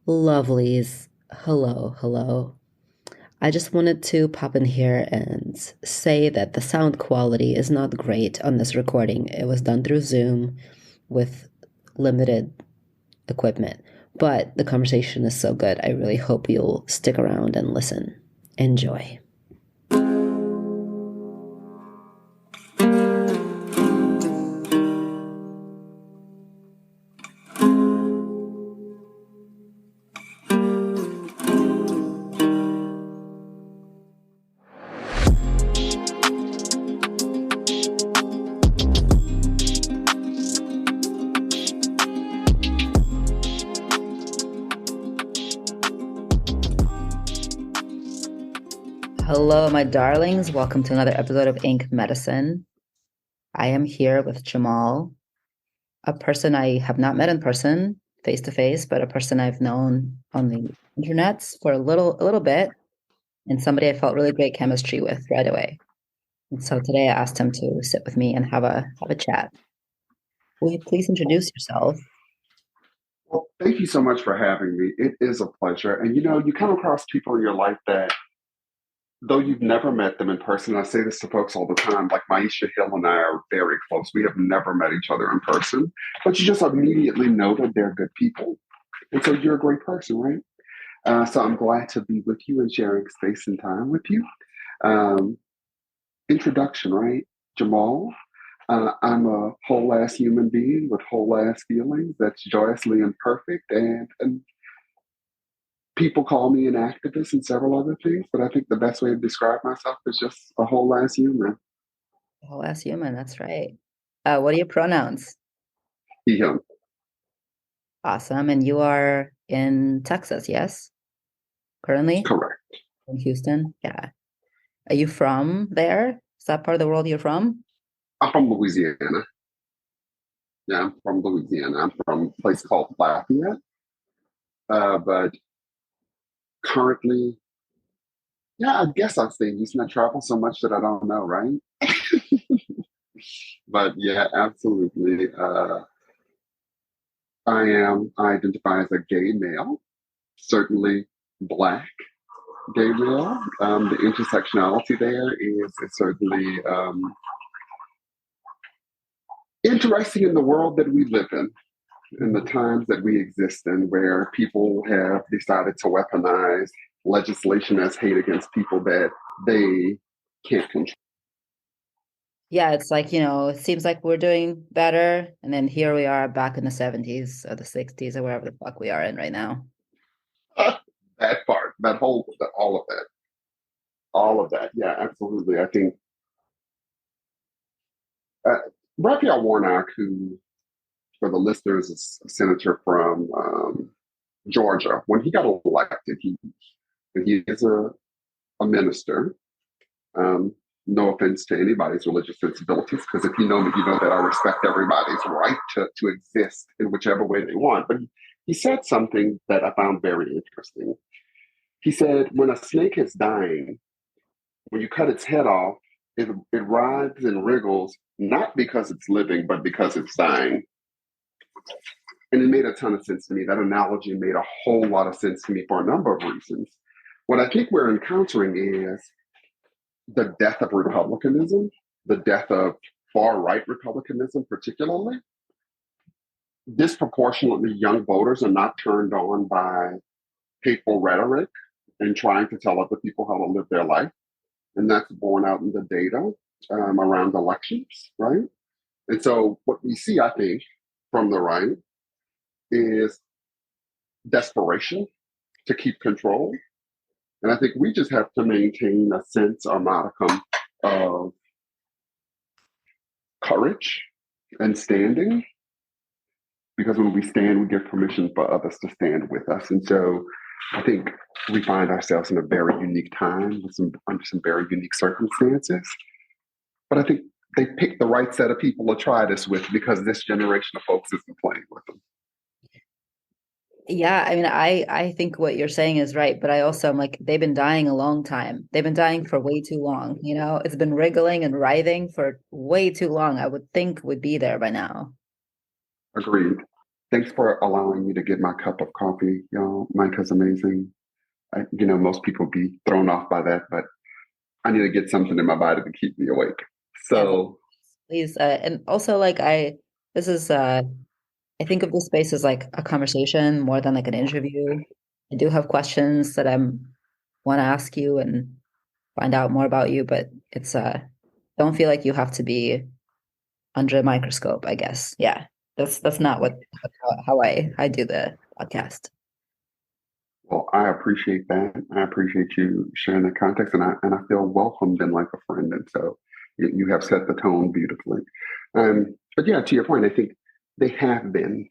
Lovelies. Hello, hello. I just wanted to pop in here and say that the sound quality is not great on this recording. It was done through Zoom with limited equipment, but the conversation is so good. I really hope you'll stick around and listen. Enjoy. Hello, my darlings. Welcome to another episode of Ink Medicine. I am here with Jamal, a person I have not met in person, face to face, but a person I've known on the internets for a little bit, and somebody I felt really great chemistry with right away. And so today I asked him to sit with me and have a chat. Will you please introduce yourself? Well, thank you so much for having me. It is a pleasure. And you come across people in your life that, though you've never met them in person, I say this to folks all the time, like Maisha Hill and I are very close. We have never met each other in person, but you just immediately know that they're good people. And so you're a great person, right? So I'm glad to be with you and sharing space and time with you. Um, Introduction, right? Jamal. I'm a whole ass human being with whole ass feelings that's joyously imperfect, and people call me an activist and several other things, but I think the best way to describe myself is just a whole ass human. Whole ass human, that's right. What are your pronouns? Him. Awesome. And you are in Texas, yes? Currently? Correct. In Houston? Yeah. Are you from there? Is that part of the world you're from? I'm from Louisiana. Yeah, I'm from Louisiana. I'm from a place called Lafayette. But currently, yeah, I guess I'd say Houston. I travel so much that I don't know, right? But yeah, absolutely. I identify as a gay male, certainly black gay male. The intersectionality there is certainly interesting in the world that we live in the times that we exist in, where people have decided to weaponize legislation as hate against people that they can't control. Yeah, it's like, it seems like we're doing better. And then here we are back in the 70s or the 60s or wherever the fuck we are in right now. That part, all of that. Yeah, absolutely. I think uh, Raphael Warnock, who, for the listeners, is a senator from Georgia. When he got elected, he is a minister. Um, no offense to anybody's religious sensibilities, because if you know me, you know that I respect everybody's right to exist in whichever way they want. But he said something that I found very interesting. He said, when a snake is dying, when you cut its head off, it writhes and wriggles, not because it's living, but because it's dying. And it made a ton of sense to me. That analogy made a whole lot of sense to me for a number of reasons. What I think we're encountering is the death of republicanism, the death of far right republicanism, particularly. Disproportionately young voters are not turned on by hateful rhetoric and trying to tell other people how to live their life. And that's borne out in the data around elections, right? And so, what we see, I think, from the right is desperation to keep control. And I think we just have to maintain a sense or modicum of courage and standing, because when we stand, we give permission for others to stand with us. And so I think we find ourselves in a very unique time with under some very unique circumstances. But I think they picked the right set of people to try this with, because this generation of folks isn't playing with them. Yeah, I mean, I think what you're saying is right, but I also am like, they've been dying a long time. They've been dying for way too long. It's been wriggling and writhing for way too long. I would think would be there by now. Agreed. Thanks for allowing me to get my cup of coffee, y'all. Micah's amazing. Most people be thrown off by that, but I need to get something in my body to keep me awake. Yeah, So, please. And also like this is I think of this space as like a conversation more than like an interview. I do have questions that I'm want to ask you and find out more about you, but it's don't feel like you have to be under a microscope, I guess. Yeah. That's not what how I do the podcast. well, I appreciate that. I appreciate you sharing the context, and I feel welcomed and like a friend. And so you have set the tone beautifully. But yeah, to your point, I think they have been.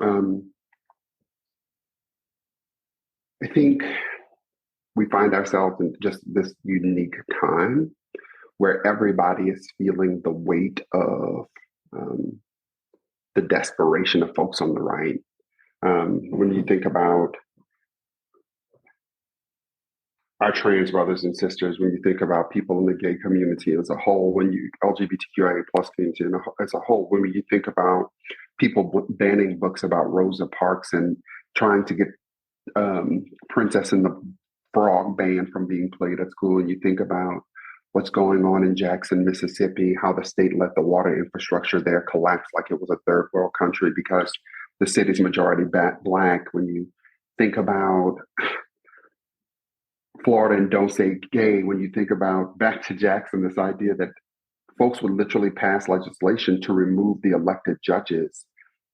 Um, I think we find ourselves in just this unique time where everybody is feeling the weight of um, the desperation of folks on the right. When you think about our trans brothers and sisters, when you think about people in the gay community as a whole, when you LGBTQIA plus community as a whole, when you think about people banning books about Rosa Parks and trying to get Princess and the Frog banned from being played at school, and you think about what's going on in Jackson, Mississippi, how the state let the water infrastructure there collapse like it was a third world country because the city's majority black. When you think about Florida and don't say gay, when you think about back to Jackson, this idea that folks would literally pass legislation to remove the elected judges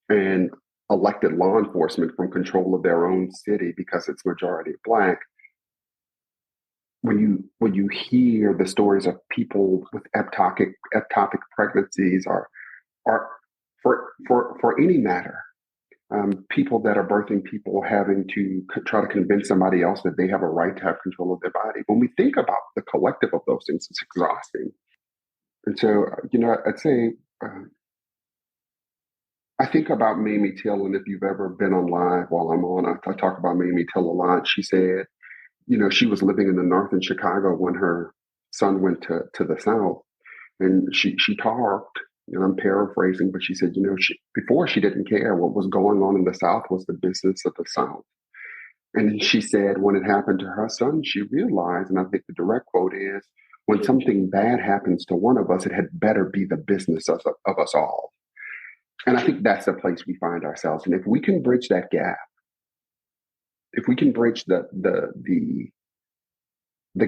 and elected law enforcement from control of their own city because it's majority black. When you hear the stories of people with ectopic pregnancies or for any matter, people that are birthing people having to try to convince somebody else that they have a right to have control of their body. When we think about the collective of those things, it's exhausting. And so, I'd say I think about Mamie Till, and if you've ever been on live while I'm on, I talk about Mamie Till a lot. She said, she was living in the north in Chicago when her son went to the south, and she talked. I'm paraphrasing, but she said, before she didn't care what was going on in the south was the business of the south. And she said, when it happened to her son, she realized, and I think the direct quote is, when something bad happens to one of us, it had better be the business of us all. And I think that's the place we find ourselves. And if we can bridge that gap, if we can bridge the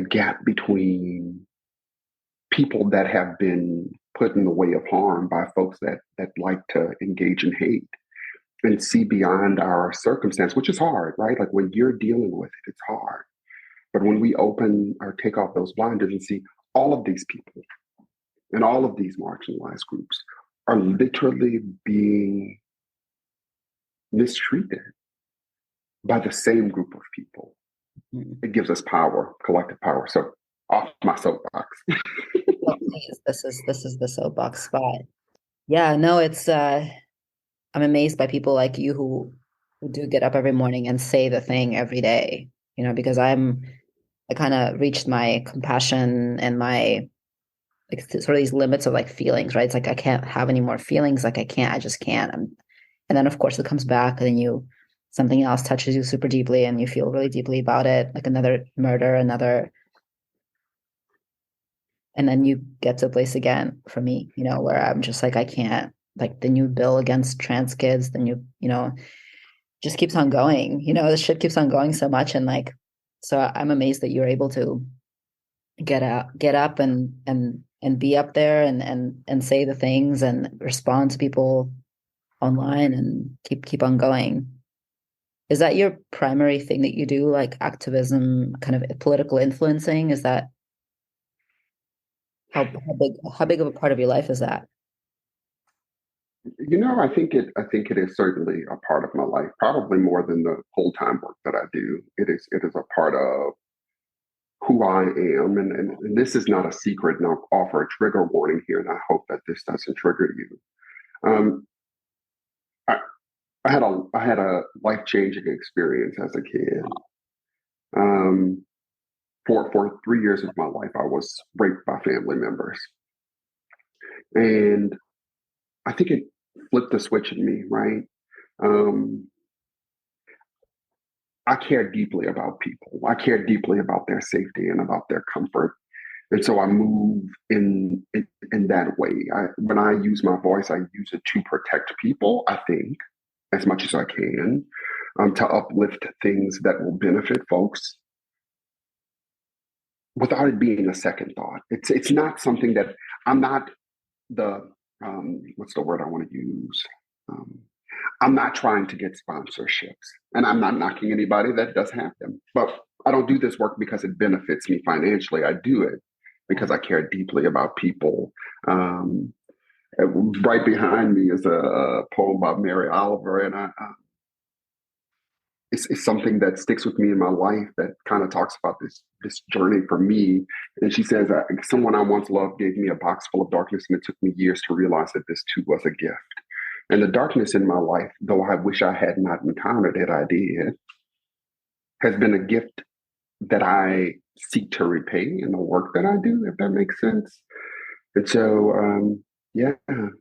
gap between people that have been put in the way of harm by folks that like to engage in hate and see beyond our circumstance, which is hard, right? Like when you're dealing with it, it's hard. But when we open or take off those blinders and see all of these people and all of these marginalized groups are literally being mistreated by the same group of people, it gives us power, collective power. So off my soapbox. Oh, please, this is the soapbox spot. Yeah, no, it's I'm amazed by people like you who do get up every morning and say the thing every day, because I kind of reached my compassion and my like sort of these limits of like feelings, right? It's like I can't have any more feelings, like I just can't. And then of course it comes back and then something else touches you super deeply and you feel really deeply about it, like another murder, another, and then you get to a place again for me, where I'm just like I can't, like the new bill against trans kids, the new, just keeps on going. The shit keeps on going so much, and like, so I'm amazed that you're able to get up and be up there and say the things and respond to people online and keep on going. Is that your primary thing that you do, like activism, kind of political influencing? Is that how big of a part of your life is that? I think it is certainly a part of my life, probably more than the full time work that I do. It is a part of who I am, and this is not a secret. And I'll offer a trigger warning here, and I hope that this doesn't trigger you. Um, I, I had a life changing experience as a kid. Um, for 3 years of my life, I was raped by family members, and I think it flipped the switch in me. Right, Um, I care deeply about people. I care deeply about their safety and about their comfort. And so I move in that way. When I use my voice, I use it to protect people, I think, as much as I can, to uplift things that will benefit folks without it being a second thought. It's not something that I'm not the what's the word I want to use? Um, I'm not trying to get sponsorships, and I'm not knocking anybody that does have them. But I don't do this work because it benefits me financially. I do it because I care deeply about people. Um, right behind me is a poem by Mary Oliver, and it's something that sticks with me in my life that kind of talks about this journey for me. And she says, someone I once loved gave me a box full of darkness, and it took me years to realize that this too was a gift. And the darkness in my life, though I wish I had not encountered it, I did, has been a gift that I seek to repay in the work that I do, if that makes sense. And so, yeah, I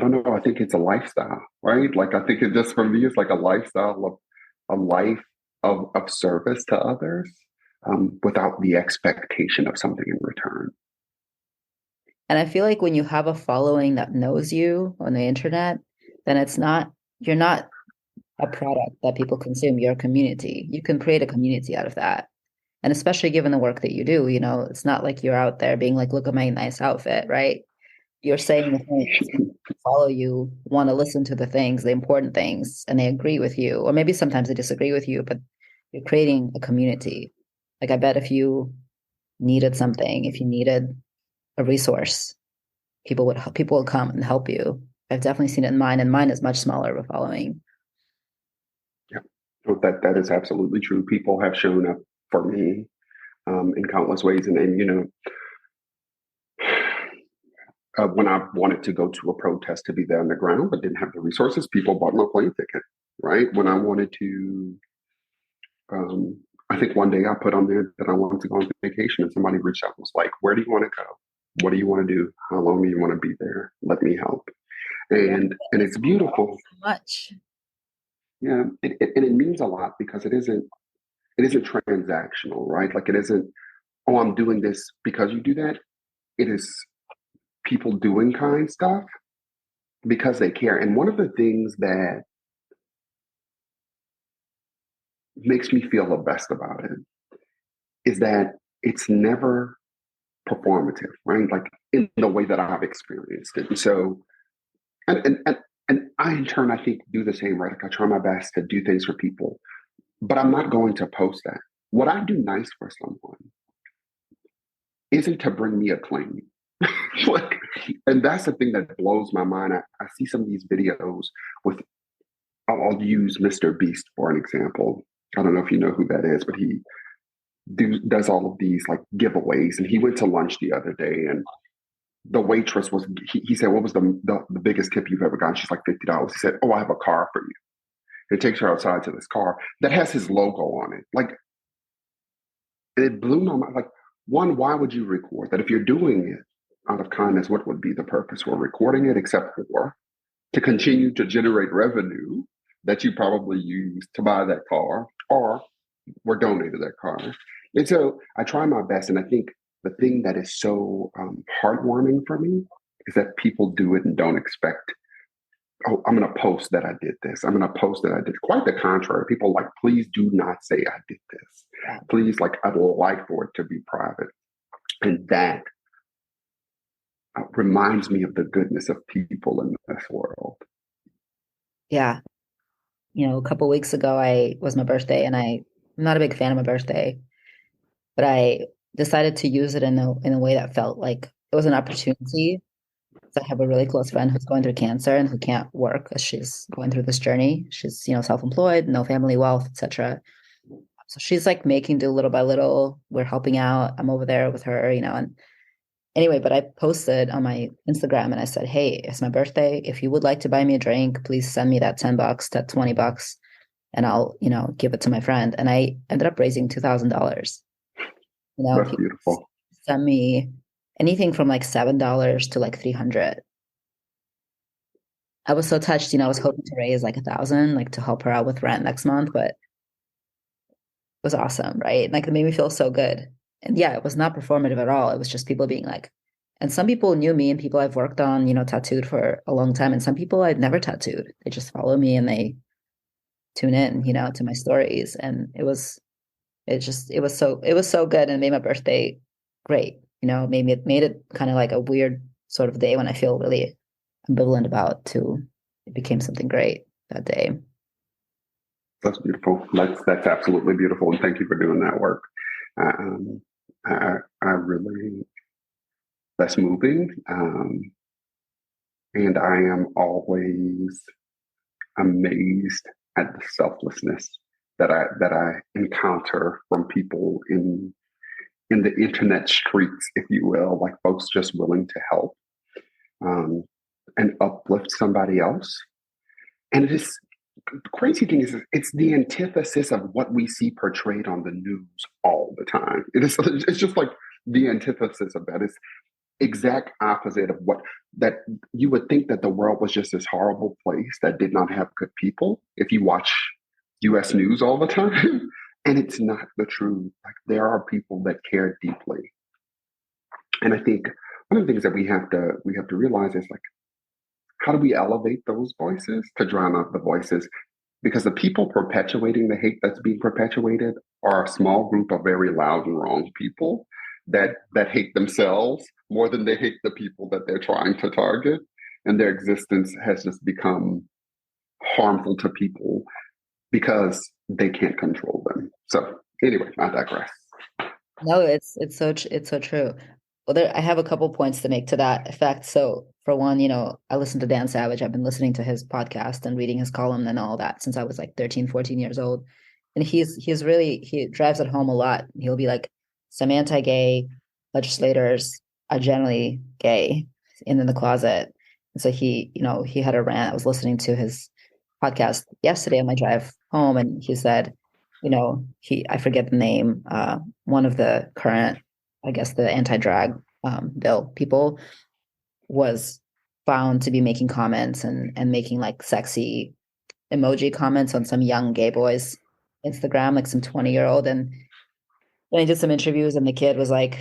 don't know. I think it's a lifestyle, right? Like, I think it just for me, it's like a lifestyle of a life of service to others without the expectation of something in return. And I feel like when you have a following that knows you on the internet, then you're not a product that people consume, you're a community. You can create a community out of that. And especially given the work that you do, it's not like you're out there being like, look at my nice outfit, right? You're saying the things, follow you, want to listen to the things, the important things, and they agree with you. Or maybe sometimes they disagree with you, but you're creating a community. Like I bet if you needed something, if you needed a resource, people would come and help you. I've definitely seen it in mine, and mine is much smaller of a following. Yeah, so that is absolutely true. People have shown up for me in countless ways, and when I wanted to go to a protest to be there on the ground, but didn't have the resources, people bought my plane ticket. Right when I wanted to, I think one day I put on there that I wanted to go on vacation, and somebody reached out and was like, "Where do you want to go? What do you want to do? How long do you want to be there? Let me help." And it's beautiful. So much. Yeah, and it means a lot because it isn't transactional, right? Like it isn't, oh, I'm doing this because you do that. It is people doing kind stuff because they care. And one of the things that makes me feel the best about it is that it's never performative, right? Like in the way that I've experienced it. And so, and I in turn, I think do the same, right? Like I try my best to do things for people, but I'm not going to post that. What I do nice for someone isn't to bring me acclaim. Like, and that's the thing that blows my mind. I see some of these videos with, I'll use Mr. Beast for an example. I don't know if you know who that is, but he does all of these like giveaways. And he went to lunch the other day, and the waitress was, he said, "What was the biggest tip you've ever gotten?" She's like, $50. He said, "Oh, I have a car for you." It takes her outside to this car that has his logo on it. Like, and it blew my mind. Like, one, why would you record that? If you're doing it out of kindness, what would be the purpose for recording it except for to continue to generate revenue that you probably use to buy that car or were donated that car? And so I try my best. And I think the thing that is so heartwarming for me is that people do it and don't expect, oh, I'm going to post that I did this. I'm going to post that I did. Quite the contrary. People like, please do not say I did this. Yeah. Please, like, I'd like for it to be private. And that reminds me of the goodness of people in this world. Yeah. A couple weeks ago, I was my birthday, and I'm not a big fan of my birthday, but I decided to use it in a way that felt like it was an opportunity. So I have a really close friend who's going through cancer and who can't work as she's going through this journey. She's, self-employed, no family wealth, etc. So she's like making do little by little. We're helping out. I'm over there with her, and anyway, but I posted on my Instagram and I said, "Hey, it's my birthday. If you would like to buy me a drink, please send me that $10, that $20, and I'll, give it to my friend." And I ended up raising $2,000. That's People beautiful. send me anything from like $7 to like 300. I was so touched, I was hoping to raise like 1,000, like to help her out with rent next month, but it was awesome, right? Like it made me feel so good. And yeah, it was not performative at all. It was just people being like, and some people knew me and people I've worked on, tattooed for a long time. And some people I've never tattooed. They just follow me and they tune in, to my stories. And it was so good and it made my birthday great. It made it kind of like a weird sort of day when I feel really ambivalent about to it became something great that day. That's beautiful. That's absolutely beautiful, and thank you for doing that work. Um, I really that's moving, and I am always amazed at the selflessness that I encounter from people in the internet streets, if you will, like folks just willing to help um, and uplift somebody else. And it is the crazy thing is it's the antithesis of what we see portrayed on the news all the time. It's just like the antithesis of that. It's exact opposite of what that you would think that the world was just this horrible place that did not have good people if you watch US news all the time. And it's not the truth. Like there are people that care deeply. And I think one of the things that we have to realize is like how do we elevate those voices to drown out the voices? Because the people perpetuating the hate that's being perpetuated are a small group of very loud and wrong people that hate themselves more than they hate the people that they're trying to target. And their existence has just become harmful to people because they can't control them. So anyway, I digress. No, it's so true. Well, I have a couple points to make to that effect. So, for one, I listen to Dan Savage. I've been listening to his podcast and reading his column and all that since I was like 13, 14 years old. And he drives it home a lot. He'll be like, some anti-gay legislators are generally gay and in the closet. And so he had a rant. I was listening to his podcast yesterday on my drive home, and he said, I forget the name, one of the current, I guess, the anti-drag bill people was found to be making comments and making like sexy emoji comments on some young gay boy's Instagram, like some 20-year-old. And then I did some interviews, and the kid was like,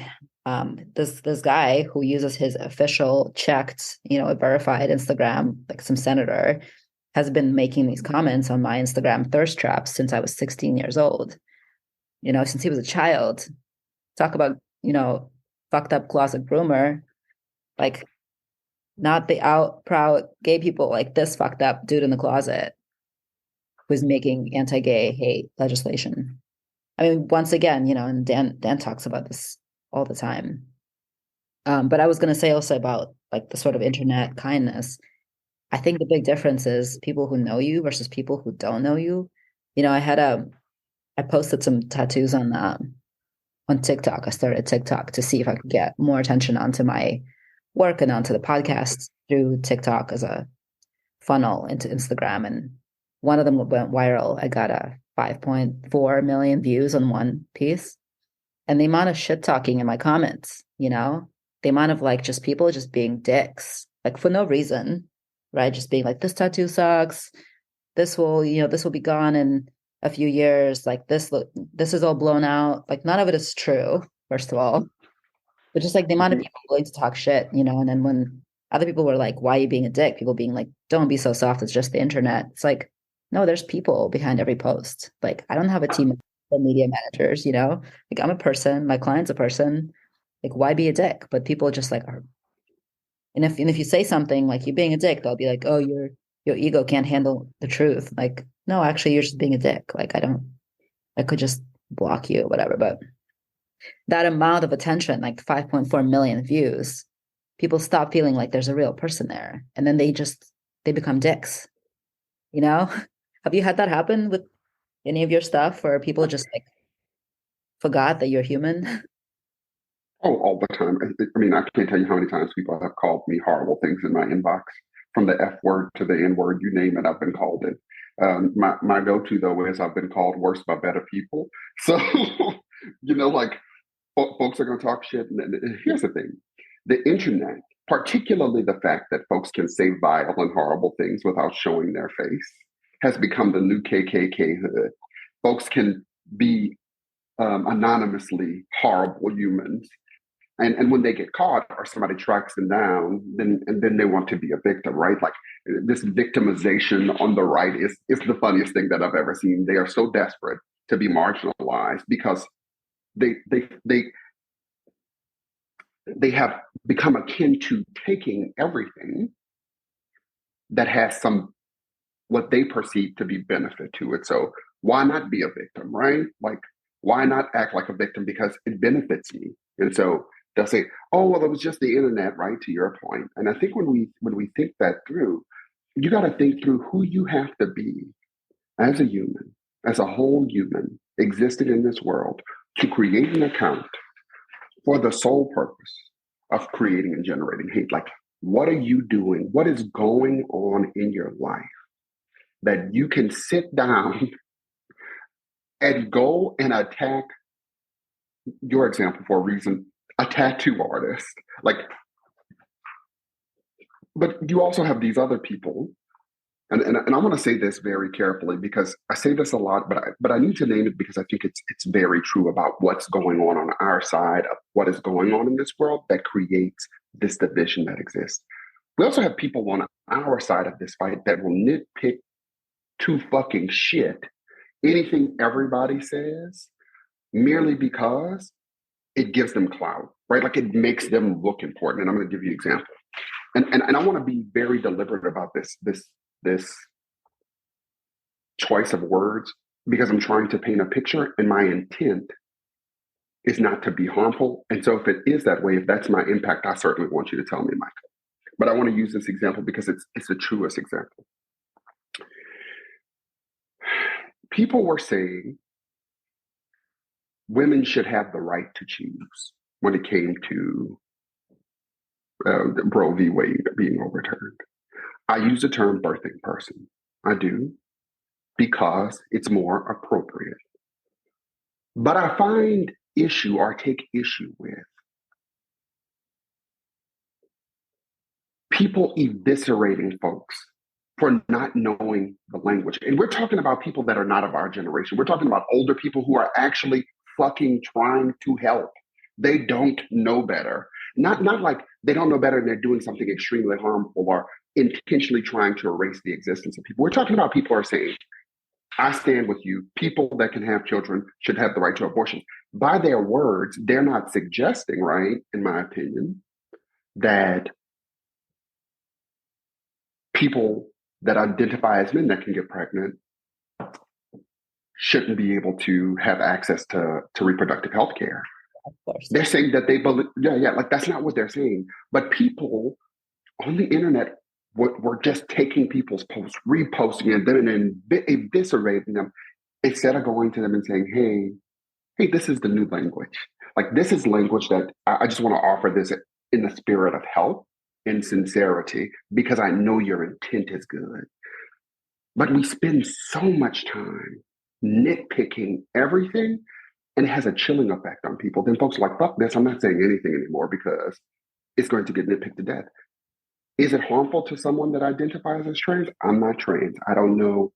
this guy who uses his official checked, verified Instagram, like some senator, has been making these comments on my Instagram thirst traps since I was 16 years old, since he was a child. Talk about, fucked up closet groomer, like not the out proud gay people, like this fucked up dude in the closet who's making anti-gay hate legislation. I mean, once again, and Dan talks about this all the time. But I was going to say also about like the sort of internet kindness. I think the big difference is people who know you versus people who don't know you. I posted some tattoos on TikTok. I started TikTok to see if I could get more attention onto my work and onto the podcast through TikTok as a funnel into Instagram. And one of them went viral. I got a 5.4 million views on one piece. And the amount of shit talking in my comments, the amount of like just people just being dicks, like for no reason, right? Just being like, this tattoo sucks. This will be gone in a few years. Like this is all blown out. Like none of it is true, first of all. But just like the amount of Mhm. people willing to talk shit, and then when other people were like, why are you being a dick? People being like, don't be so soft. It's just the internet. It's like, no, there's people behind every post. Like, I don't have a team of social media managers, Like I'm a person, my client's a person. Like, why be a dick? But people just like are, and if you say something like you're being a dick, they'll be like, oh, your ego can't handle the truth. Like, no, actually you're just being a dick. Like I could just block you or whatever. But that amount of attention, like 5.4 million views, people stop feeling like there's a real person there. And then they become dicks, you know? Have you had that happen with any of your stuff where people just like forgot that you're human? Oh, all the time. I mean, I can't tell you how many times people have called me horrible things in my inbox, from the F word to the N word, you name it, I've been called it. My go to though is I've been called worse by better people. So, like folks are going to talk shit. And here's the thing: the internet. particularly the fact that folks can say vile and horrible things without showing their face, has become the new KKK hood. Folks can be anonymously horrible humans. And when they get caught or somebody tracks them down, then they want to be a victim, right? Like this victimization on the right is the funniest thing that I've ever seen. They are so desperate to be marginalized because they they they they have become akin to taking everything that has some what they perceive to be benefit to it. So why not be a victim, right? Like why not act like a victim because it benefits me? And so they'll say, "Oh, well, it was just the internet," right? To your point. And I think when we think that through, you got to think through who you have to be as a human, as a whole human existing in this world to create an account for the sole purpose of creating and generating hate. Like, what are you doing? What is going on in your life that you can sit down and go and attack your example for a reason, a tattoo artist? Like, but you also have these other people, and I want to say this very carefully because I say this a lot, but I need to name it because I think it's very true about what's going on our side of what is going on in this world that creates this division that exists. We also have people on our side of this fight that will nitpick to fucking shit anything everybody says merely because it gives them clout, right? Like it makes them look important. And I'm going to give you an example. And I want to be very deliberate about this choice of words because I'm trying to paint a picture and my intent is not to be harmful. And so if it is that way, if that's my impact, I certainly want you to tell me, Michael. But I want to use this example because it's the truest example. People were saying women should have the right to choose when it came to Roe v. Wade being overturned. I use the term birthing person. I do because it's more appropriate. But I find issue or take issue with people eviscerating folks for not knowing the language. And we're talking about people that are not of our generation. We're talking about older people who are actually fucking trying to help. They don't know better. Not like they don't know better and they're doing something extremely harmful or intentionally trying to erase the existence of people. We're talking about people who are saying, I stand with you. People that can have children should have the right to abortion. By their words, they're not suggesting, right, in my opinion, that people that identify as men that can get pregnant shouldn't be able to have access to reproductive health care. Of course. They're saying that they believe, yeah, like that's not what they're saying. But people on the internet were just taking people's posts, reposting it, and eviscerating them instead of going to them and saying, hey, this is the new language. Like this is language that I just want to offer this in the spirit of help and sincerity because I know your intent is good. But we spend so much time nitpicking everything and it has a chilling effect on people. Then folks are like, fuck this, I'm not saying anything anymore because it's going to get nitpicked to death. Is it harmful to someone that identifies as trans? I'm not trans. I don't know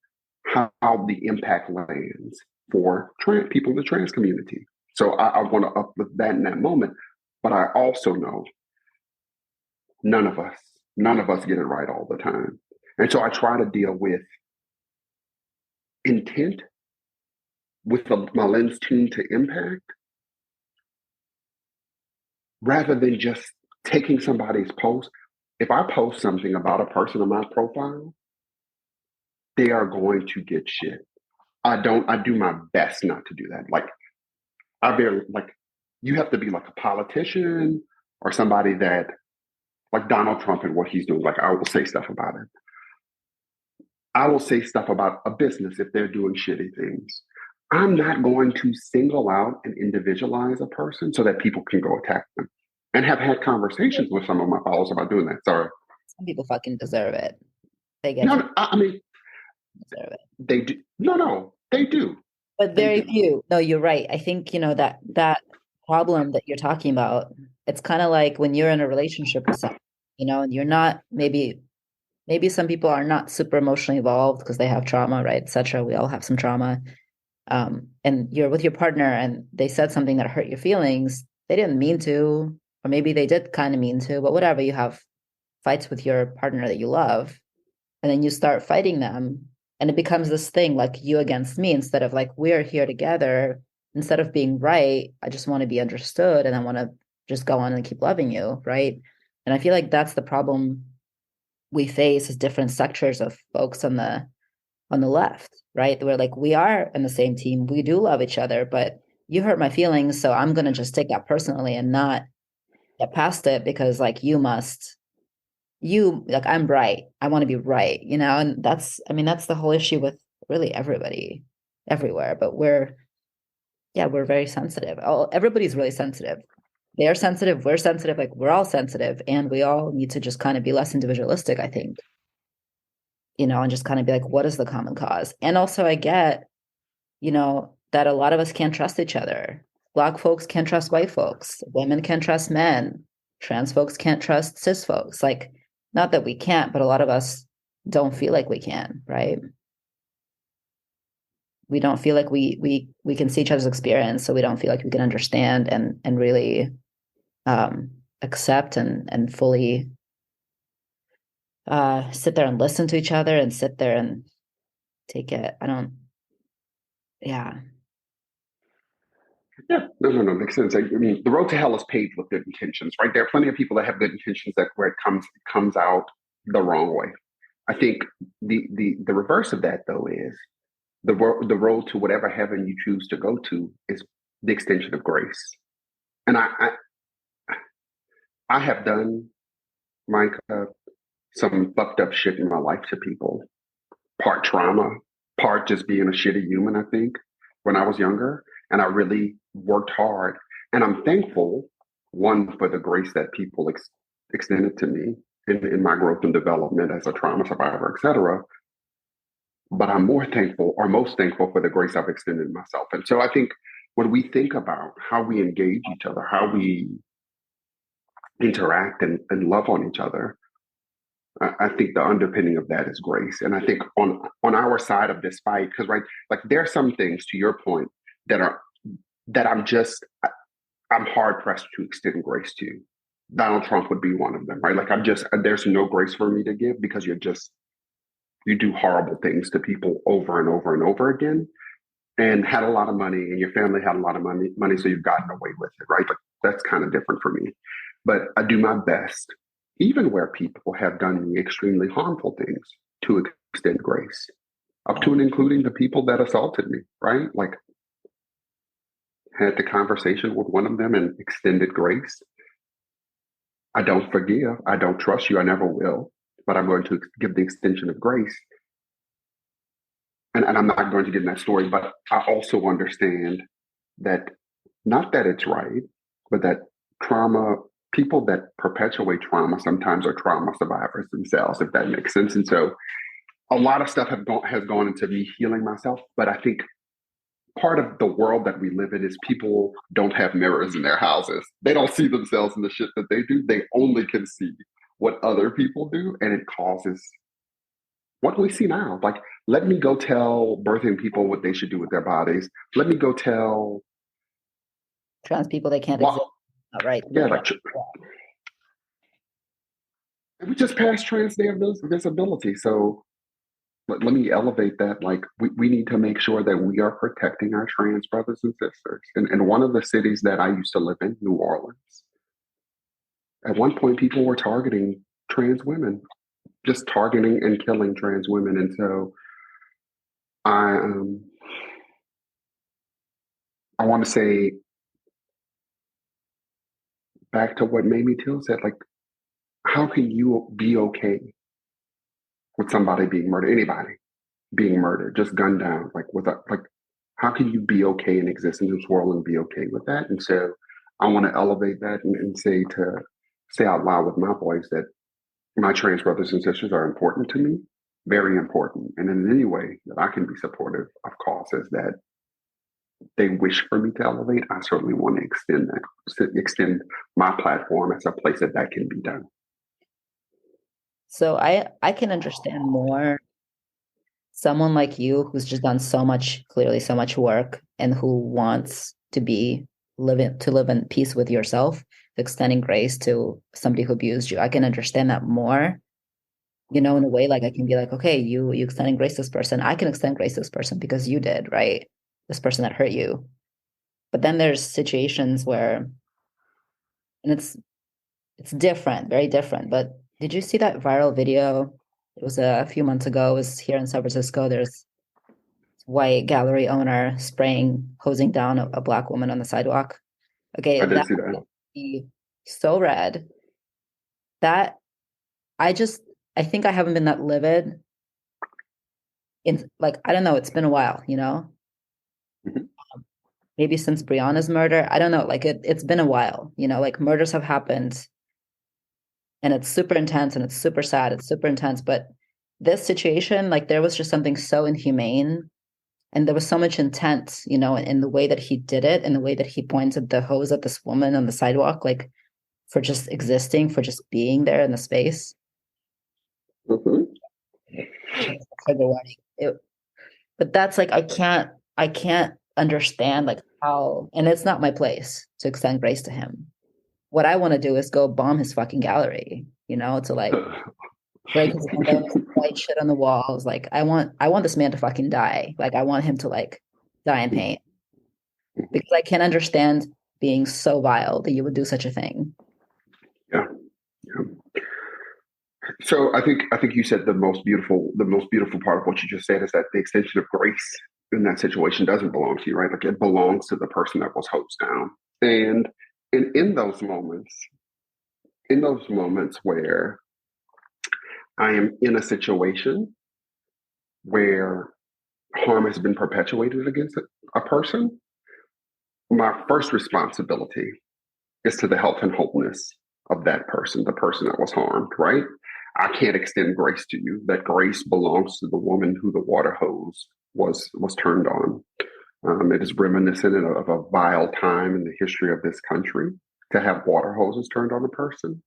how the impact lands for trans people in the trans community. So I want to uplift that in that moment. But I also know none of us get it right all the time. And so I try to deal with intent with my lens tuned to impact rather than just taking somebody's post. If I post something about a person on my profile, they are going to get shit. I do my best not to do that. Like you have to be like a politician or somebody that like Donald Trump and what he's doing. Like I will say stuff about it. I will say stuff about a business if they're doing shitty things. I'm not going to single out and individualize a person so that people can go attack them. And have had conversations with some of my followers about doing that. Sorry. Some people fucking deserve it. They get No, I mean, deserve it. they do. No, they do. But very few. No, you're right. I think, that problem that you're talking about, it's kind of like when you're in a relationship with someone And you're not maybe some people are not super emotionally involved because they have trauma, right, etc. We all have some trauma. And you're with your partner and they said something that hurt your feelings. They didn't mean to, or maybe they did kind of mean to, but whatever, you have fights with your partner that you love, and then you start fighting them, and it becomes this thing like you against me instead of like we're here together. Instead of being right, I just want to be understood and I want to just go on and keep loving you, right? And I feel like that's the problem we face as different sectors of folks on the left, right? We're like, we are in the same team. We do love each other, but you hurt my feelings. So I'm going to just take that personally and not get past it because, like, like, I'm right. I want to be right, And I mean, that's the whole issue with really everybody everywhere. But yeah, we're very sensitive. Everybody's really sensitive. They're sensitive. We're sensitive. Like, we're all sensitive. And we all need to just kind of be less individualistic, I think, and just kind of be like, what is the common cause? And also, I get that a lot of us can't trust each other. Black folks can't trust white folks. Women can't trust men. Trans folks can't trust cis folks. Like, not that we can't, but a lot of us don't feel like we can, right? We don't feel like we can see each other's experience, so we don't feel like we can understand and really um, accept and fully sit there and listen to each other and sit there and take it. I don't, yeah. Yeah, no, makes sense. I mean, the road to hell is paved with good intentions, right? There are plenty of people that have good intentions that where it comes out the wrong way. I think the reverse of that though is the road to whatever heaven you choose to go to is the extension of grace. And I have done my some fucked up shit in my life to people, part trauma, part just being a shitty human, I think, when I was younger. And I really worked hard. And I'm thankful, one, for the grace that people extended to me in my growth and development as a trauma survivor, et cetera. But I'm more thankful or most thankful for the grace I've extended myself. And so I think when we think about how we engage each other, how we interact and love on each other, I think the underpinning of that is grace. And I think on our side of this fight, because right, like there are some things to your point that are that I'm hard pressed to extend grace to. Donald Trump would be one of them, right? Like there's no grace for me to give because you do horrible things to people over and over and over again, and had a lot of money, and your family had a lot of money, so you've gotten away with it, right? Like that's kind of different for me. But I do my best, even where people have done me extremely harmful things, to extend grace, up to and including the people that assaulted me, right? Like had the conversation with one of them and extended grace. I don't forgive. I don't trust you. I never will. But I'm going to give the extension of grace. And I'm not going to get in that story, but I also understand that not that it's right, but that trauma, people that perpetuate trauma sometimes are trauma survivors themselves, if that makes sense. And so a lot of stuff has gone into me healing myself. But I think part of the world that we live in is people don't have mirrors in their houses. They don't see themselves in the shit that they do. They only can see what other people do. And it causes what we see now. Like, let me go tell birthing people what they should do with their bodies. Let me go tell Trans people, they can't what, exist. Right. yeah, like, we just passed Trans Day of Visibility. So let me elevate that. Like, we need to make sure that we are protecting our trans brothers and sisters. And one of the cities that I used to live in, New Orleans, at one point, people were targeting trans women, just targeting and killing trans women. And so I, um, I want to say back to what Mamie Till said, like, how can you be okay with somebody being murdered, anybody being murdered, just gunned down, like like, how can you be okay and exist in this world and be okay with that? And so I want to elevate that and say out loud with my voice that my trans brothers and sisters are important to me, very important. And in any way that I can be supportive of causes that they wish for me to elevate, I certainly want to extend my platform as a place that can be done. So I can understand more someone like you who's just done so much, clearly so much work and who wants to live in peace with yourself, extending grace to somebody who abused you. I can understand that more, in a way like I can be like, okay, you extending grace to this person. I can extend grace to this person because you did, right? This person that hurt you. But then there's situations where, and it's different, very different. But did you see that viral video? It was a few months ago. It was here in San Francisco. There's white gallery owner hosing down a black woman on the sidewalk. Okay, I did that see that. made me so red that I just I think I haven't been that livid in like I don't know, it's been a while. Mhm. Maybe since Brianna's murder. I don't know, like it's been a while, like murders have happened and it's super intense and it's super sad, it's super intense, but this situation, like there was just something so inhumane and there was so much intent, in the way that he did it, in the way that he pointed the hose at this woman on the sidewalk, like for just existing, for just being there in the space. Mhm. Trigger warning. But that's like I can't understand like how, and it's not my place to extend grace to him. What I want to do is go bomb his fucking gallery, to like break his windows, white shit on the walls. Like I want this man to fucking die. Like I want him to like die in pain because I can't understand being so vile that you would do such a thing. Yeah. Yeah. So I think you said the most beautiful part of what you just said is that the extension of grace in that situation doesn't belong to you, right? Like it belongs to the person that was hosed down. And in those moments where I am in a situation where harm has been perpetuated against a person, my first responsibility is to the health and wholeness of that person, the person that was harmed, right? I can't extend grace to you. That grace belongs to the woman who the water hose was turned on. It is reminiscent of a vile time in the history of this country to have water hoses turned on a person.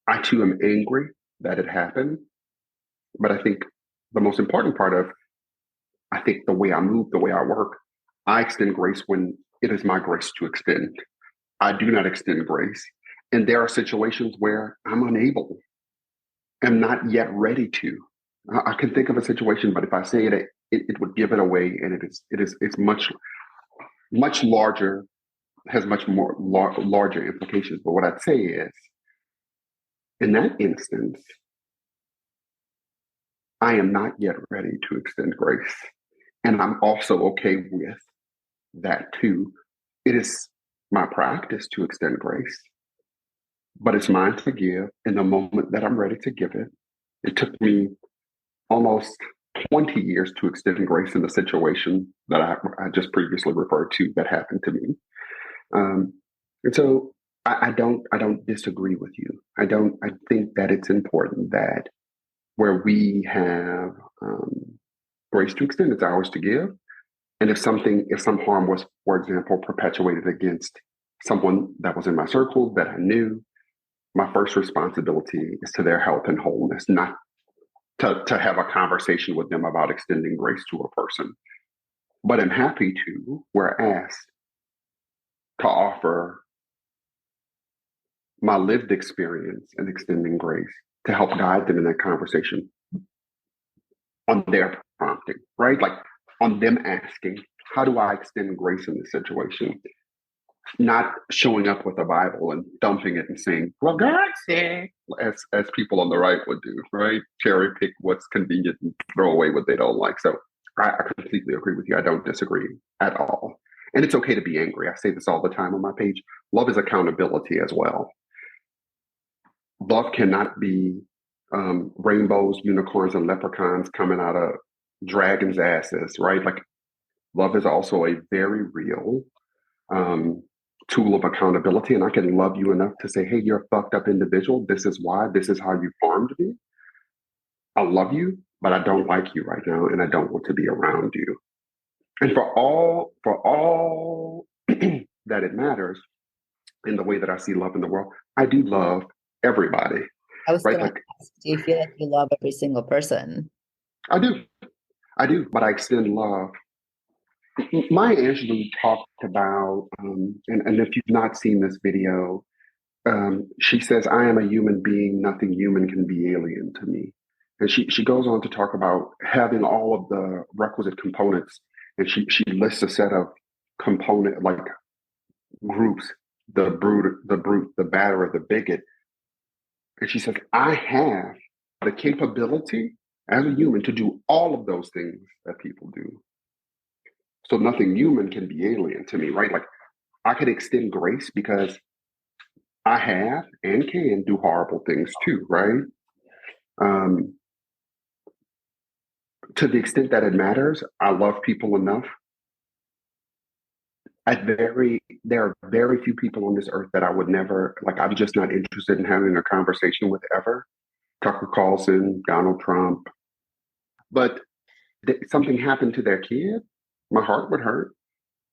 I too am angry that it happened, but I think the most important part of I think the way I move, the way I work, I extend grace when it is my grace to extend. I do not extend grace. And there are situations where I'm unable, am not yet ready to. I can think of a situation, but if I say it would give it away, and it's much larger, has much more larger implications. But what I'd say is, in that instance, I am not yet ready to extend grace, and I'm also okay with that too. It is my practice to extend grace, but it's mine to give in the moment that I'm ready to give it. It took me almost 20 years to extend grace in the situation that I just previously referred to that happened to me. Um, and so I don't disagree with you. I think that it's important that where we have grace to extend, it's ours to give. And if some harm was, for example, perpetuated against someone that was in my circle that I knew, my first responsibility is to their health and wholeness, not to have a conversation with them about extending grace to a person. But I'm happy to, where asked, to offer my lived experience in extending grace to help guide them in that conversation on their prompting, right? Like on them asking, how do I extend grace in this situation? Not showing up with a Bible and dumping it and saying, well, God said, as people on the right would do, right? Cherry pick what's convenient and throw away what they don't like. So I completely agree with you. I don't disagree at all. And it's okay to be angry. I say this all the time on my page. Love is accountability as well. Love cannot be rainbows, unicorns, and leprechauns coming out of dragons' asses, right? Like love is also a very real um, tool of accountability. And I can love you enough to say, hey, you're a fucked up individual. This is why. This is how you harmed me. I love you, but I don't like you right now, and I don't want to be around you. And for all that it matters in the way that I see love in the world, I do love everybody. I was right? gonna Like ask, do you feel like you love every single person? I do, I do, but I extend love. Maya Angelou talked about, and if you've not seen this video, she says, I am a human being, nothing human can be alien to me. And she goes on to talk about having all of the requisite components. And she lists a set of component like groups, the brute, the batterer, the bigot. And she says, I have the capability as a human to do all of those things that people do. So nothing human can be alien to me, right? Like I could extend grace because I have and can do horrible things too, right? Um, to the extent that it matters, I love people enough. There are very few people on this earth that I would never like. I'm just not interested in having a conversation with ever. Tucker Carlson, Donald Trump. But something happened to their kid, my heart would hurt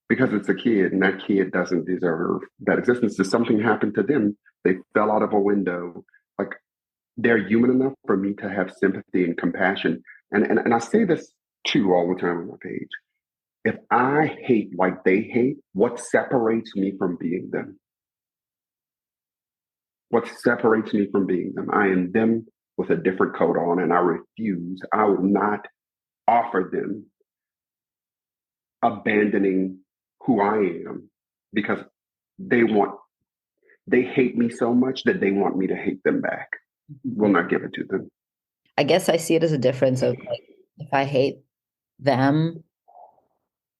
because it's a kid, and that kid doesn't deserve that existence. If something happened to them, they fell out of a window. Like they're human enough for me to have sympathy and compassion. And I say this too all the time on my page. If I hate like they hate, what separates me from being them? What separates me from being them? I am them with a different coat on, and I refuse. I will not offer them abandoning who I am because they want they hate me so much that they want me to hate them back. Will not give it to them. I guess I see it as a difference of like if I hate them,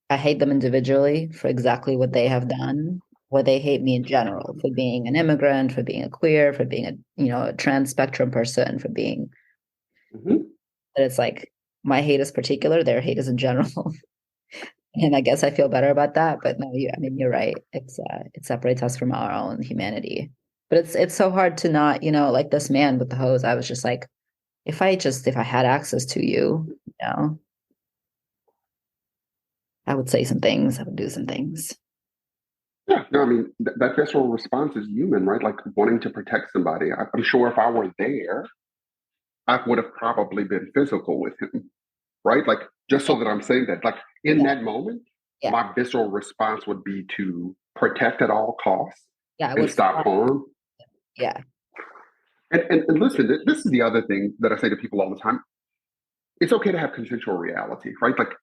I hate them individually for exactly what they have done, or they hate me in general for being an immigrant, for being a queer, for being a trans spectrum person, for being Mm-hmm. that it's like my hate is particular, their hate is in general. And I guess I feel better about that. But no, I mean, you're right. It separates us from our own humanity. But it's so hard to not, like this man with the hose. I was just like, if I had access to you, I would say some things, I would do some things. Yeah, no, I mean that visceral response is human, right? Like wanting to protect somebody. I'm sure if I were there, I would have probably been physical with him, right? Like just Yeah, so that I'm saying that, like in yeah, that moment, yeah, my visceral response would be to protect at all costs yeah. I and would stop stop. harm. Yeah, And listen, this is the other thing that I say to people all the time. It's okay to have consensual reality, right? Like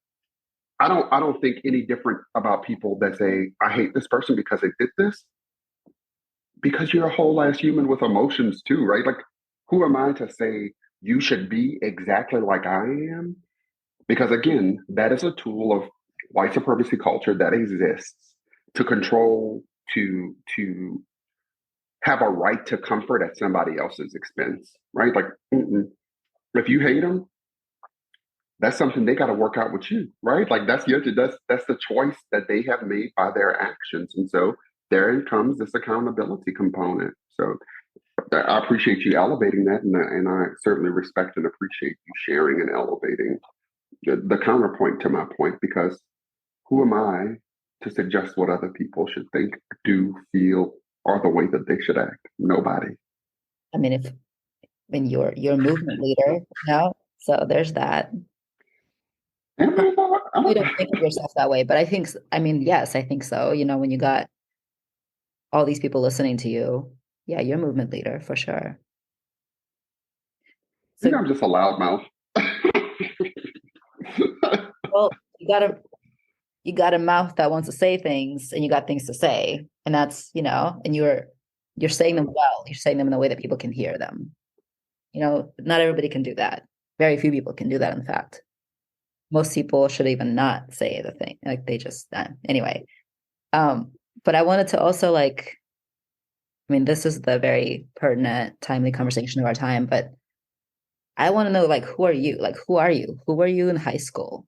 I don't think any different about people that say I hate this person because they did this, because you're a whole ass human with emotions too, right? Like who am I to say you should be exactly like I am? Because again, that is a tool of white supremacy culture that exists to control, to have a right to comfort at somebody else's expense, right? Like, if you hate them, that's something they got to work out with you, right? Like that's the choice that they have made by their actions, and so therein comes this accountability component. So I appreciate you elevating that, and I certainly respect and appreciate you sharing and elevating the counterpoint to my point, because who am I to suggest what other people should think, do, feel, or the way that they should act? Nobody. I mean, when you're a movement leader, so there's that. And You don't think of yourself that way, but I mean, yes, I think so. When you got all these people listening to you, yeah, you're a movement leader for sure. maybe So, I'm just a loudmouth. well, you got a mouth that wants to say things, and you got things to say, and that's and you're saying them well. You're saying them in a way that people can hear them. Not everybody can do that. Very few people can do that. In fact, most people should even not say the thing. Like they just anyway. Um, but I wanted to also like, I mean, this is the very pertinent, timely conversation of our time, but I want to know like who are you? Like who are you? Who were you in high school?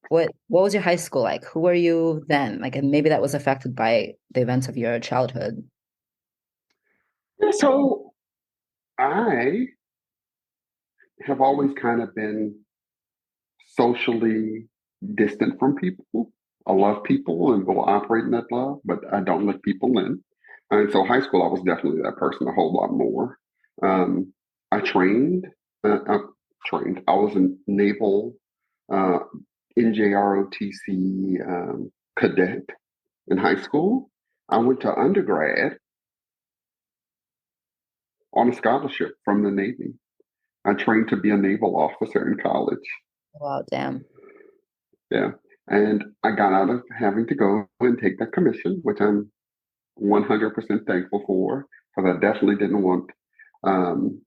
What was your high school like? Who were you then? Like, and maybe that was affected by the events of your childhood. So I have always kind of been socially distant from people. I love people and will operate in that love, but I don't let people in. And so high school, I was definitely that person a whole lot more. Um, I trained, trained. I was a naval uh, NJROTC cadet in high school. I went to undergrad on a scholarship from the Navy. I trained to be a naval officer in college. Wow, damn. Yeah. And I got out of having to go and take that commission, which I'm 100% thankful for, because I definitely didn't want. Um,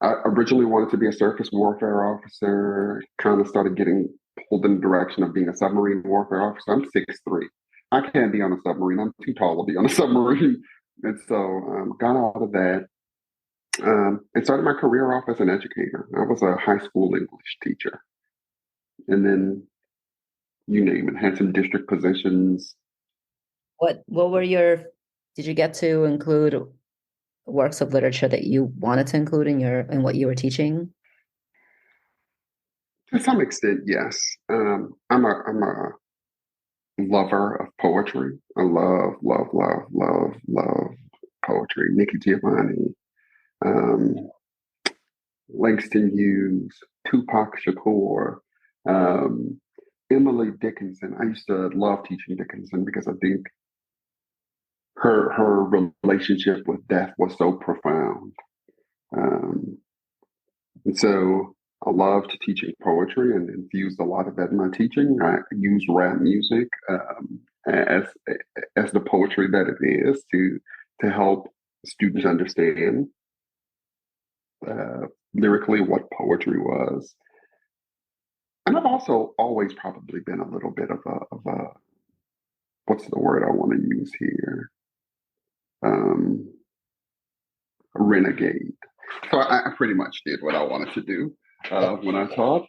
I originally wanted to be a surface warfare officer, kind of started getting pulled in the direction of being a submarine warfare officer. I'm 6'3". I can't be on a submarine. I'm too tall to be on a submarine. And so got out of that and started my career off as an educator. I was a high school English teacher. And then you name it, had some district positions. What were your, did you get to include works of literature that you wanted to include in what you were teaching? To some extent, yes. I'm a lover of poetry. I love poetry. Nikki Giovanni, um, Langston Hughes, Tupac Shakur, um, Emily Dickinson. I used to love teaching Dickinson because I think her relationship with death was so profound. Um, and so I loved teaching poetry and infused a lot of that in my teaching. I use rap music as as the poetry that it is to help students understand lyrically what poetry was. And I've also always probably been a little bit of a what's the word I want to use here? Um, a renegade. So I pretty much did what I wanted to do when I taught,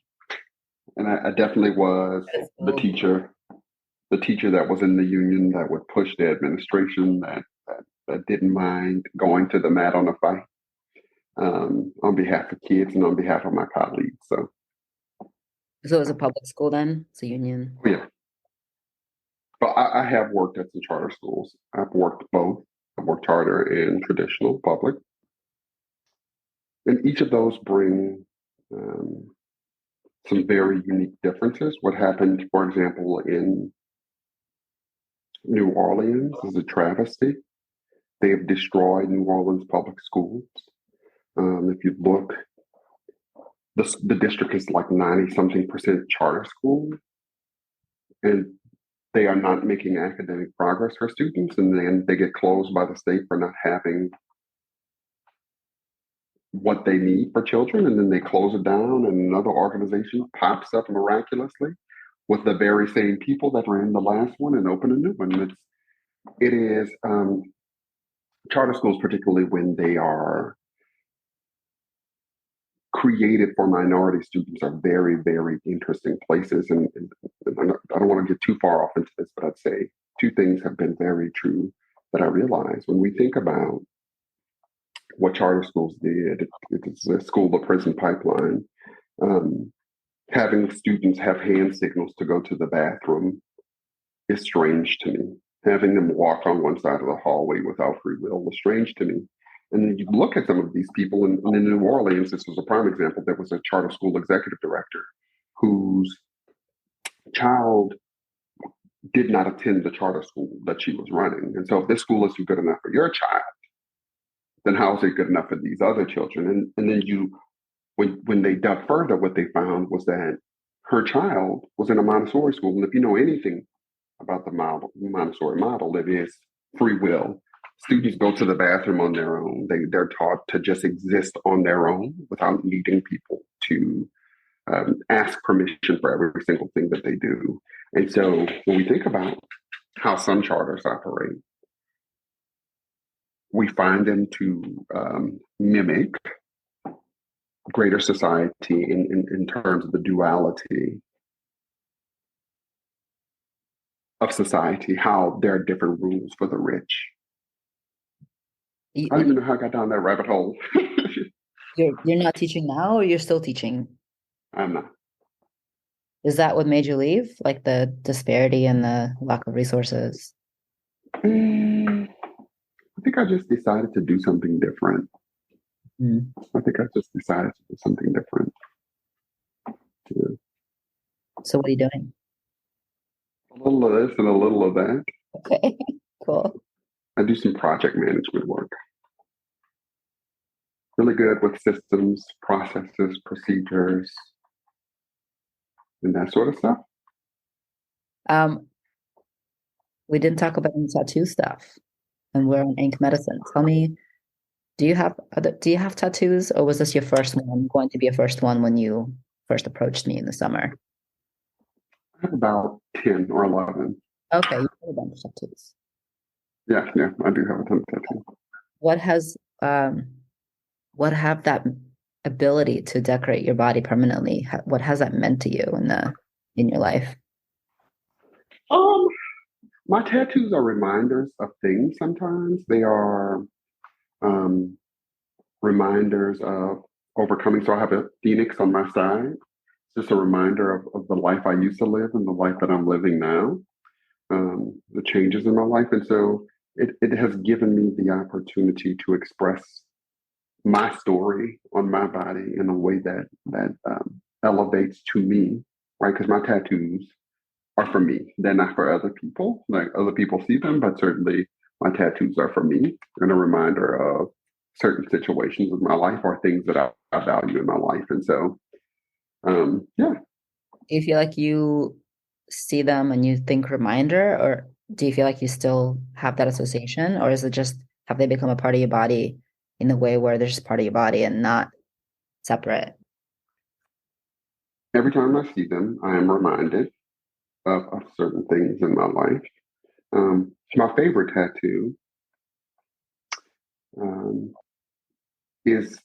and I definitely was That's the cool. teacher, the teacher that was in the union that would push the administration that didn't mind going to the mat on a fight on behalf of kids and on behalf of my colleagues. So So it was a public school then? It's a union. yeah, but I have worked at some charter schools. I've worked both. I've worked charter and traditional public, and each of those bring um, some very unique differences. What happened, for example, in New Orleans is a travesty. They have destroyed New Orleans public schools. If you look, the district is like 90 something percent charter school, and they are not making academic progress for students, and then they get closed by the state for not having what they need for children, and then they close it down, and another organization pops up miraculously with the very same people that ran the last one and open a new one. It is charter schools, particularly when they are created for minority students, are very, very interesting places. And I don't want to get too far off into this, but I'd say two things have been very true that I realize when we think about what charter schools did. It's a school to prison pipeline. Um, Having students have hand signals to go to the bathroom is strange to me. Having them walk on one side of the hallway without free will was strange to me. And then you look at some of these people in New Orleans, this was a prime example. There was a charter school executive director whose child did not attend the charter school that she was running. And so if this school isn't good enough for your child, then how is it good enough for these other children? And then when they dug further, what they found was that her child was in a Montessori school. And if you know anything about the Montessori model, it is free will. Students go to the bathroom on their own. They're taught to just exist on their own without needing people to ask permission for every single thing that they do. And so when we think about how some charters operate, we find them to mimic greater society in terms of the duality of society, how there are different rules for the rich. I don't even know how I got down that rabbit hole. You're not teaching now, or you're still teaching? I'm not. Is that what made you leave? Like the disparity and the lack of resources? Mm, I think I just decided to do something different. Mm. I think I just decided to do something different. To So what are you doing? a little of this and a little of that. Okay, cool. I do some project management work. Really good with systems, processes, procedures, and that sort of stuff. Um, we didn't talk about any tattoo stuff, and we're on ink medicine. Tell me, do you have tattoos, or was this your first one, going to be a first one when you first approached me in the summer? I have about 10 or 11. Okay, you have a bunch of tattoos. Yeah, yeah, I do have a ton of tattoos. What has what have that ability to decorate your body permanently? What has that meant to you in your life? Um, my tattoos are reminders of things sometimes. They are um, reminders of overcoming. So I have a phoenix on my side. It's just a reminder of the life I used to live and the life that I'm living now, the changes in my life. And so it has given me the opportunity to express my story on my body in a way that elevates to me, right? Because my tattoos are for me. They're not for other people. Like other people see them, but certainly my tattoos are for me and a reminder of certain situations of my life or things that I value in my life. And so, yeah, Do you feel like you see them and you think reminder, or do you feel like you still have that association, or is it just have they become a part of your body in the way where they're just part of your body and not separate? every time I see them, I am reminded of certain things in my life. My favorite tattoo um, is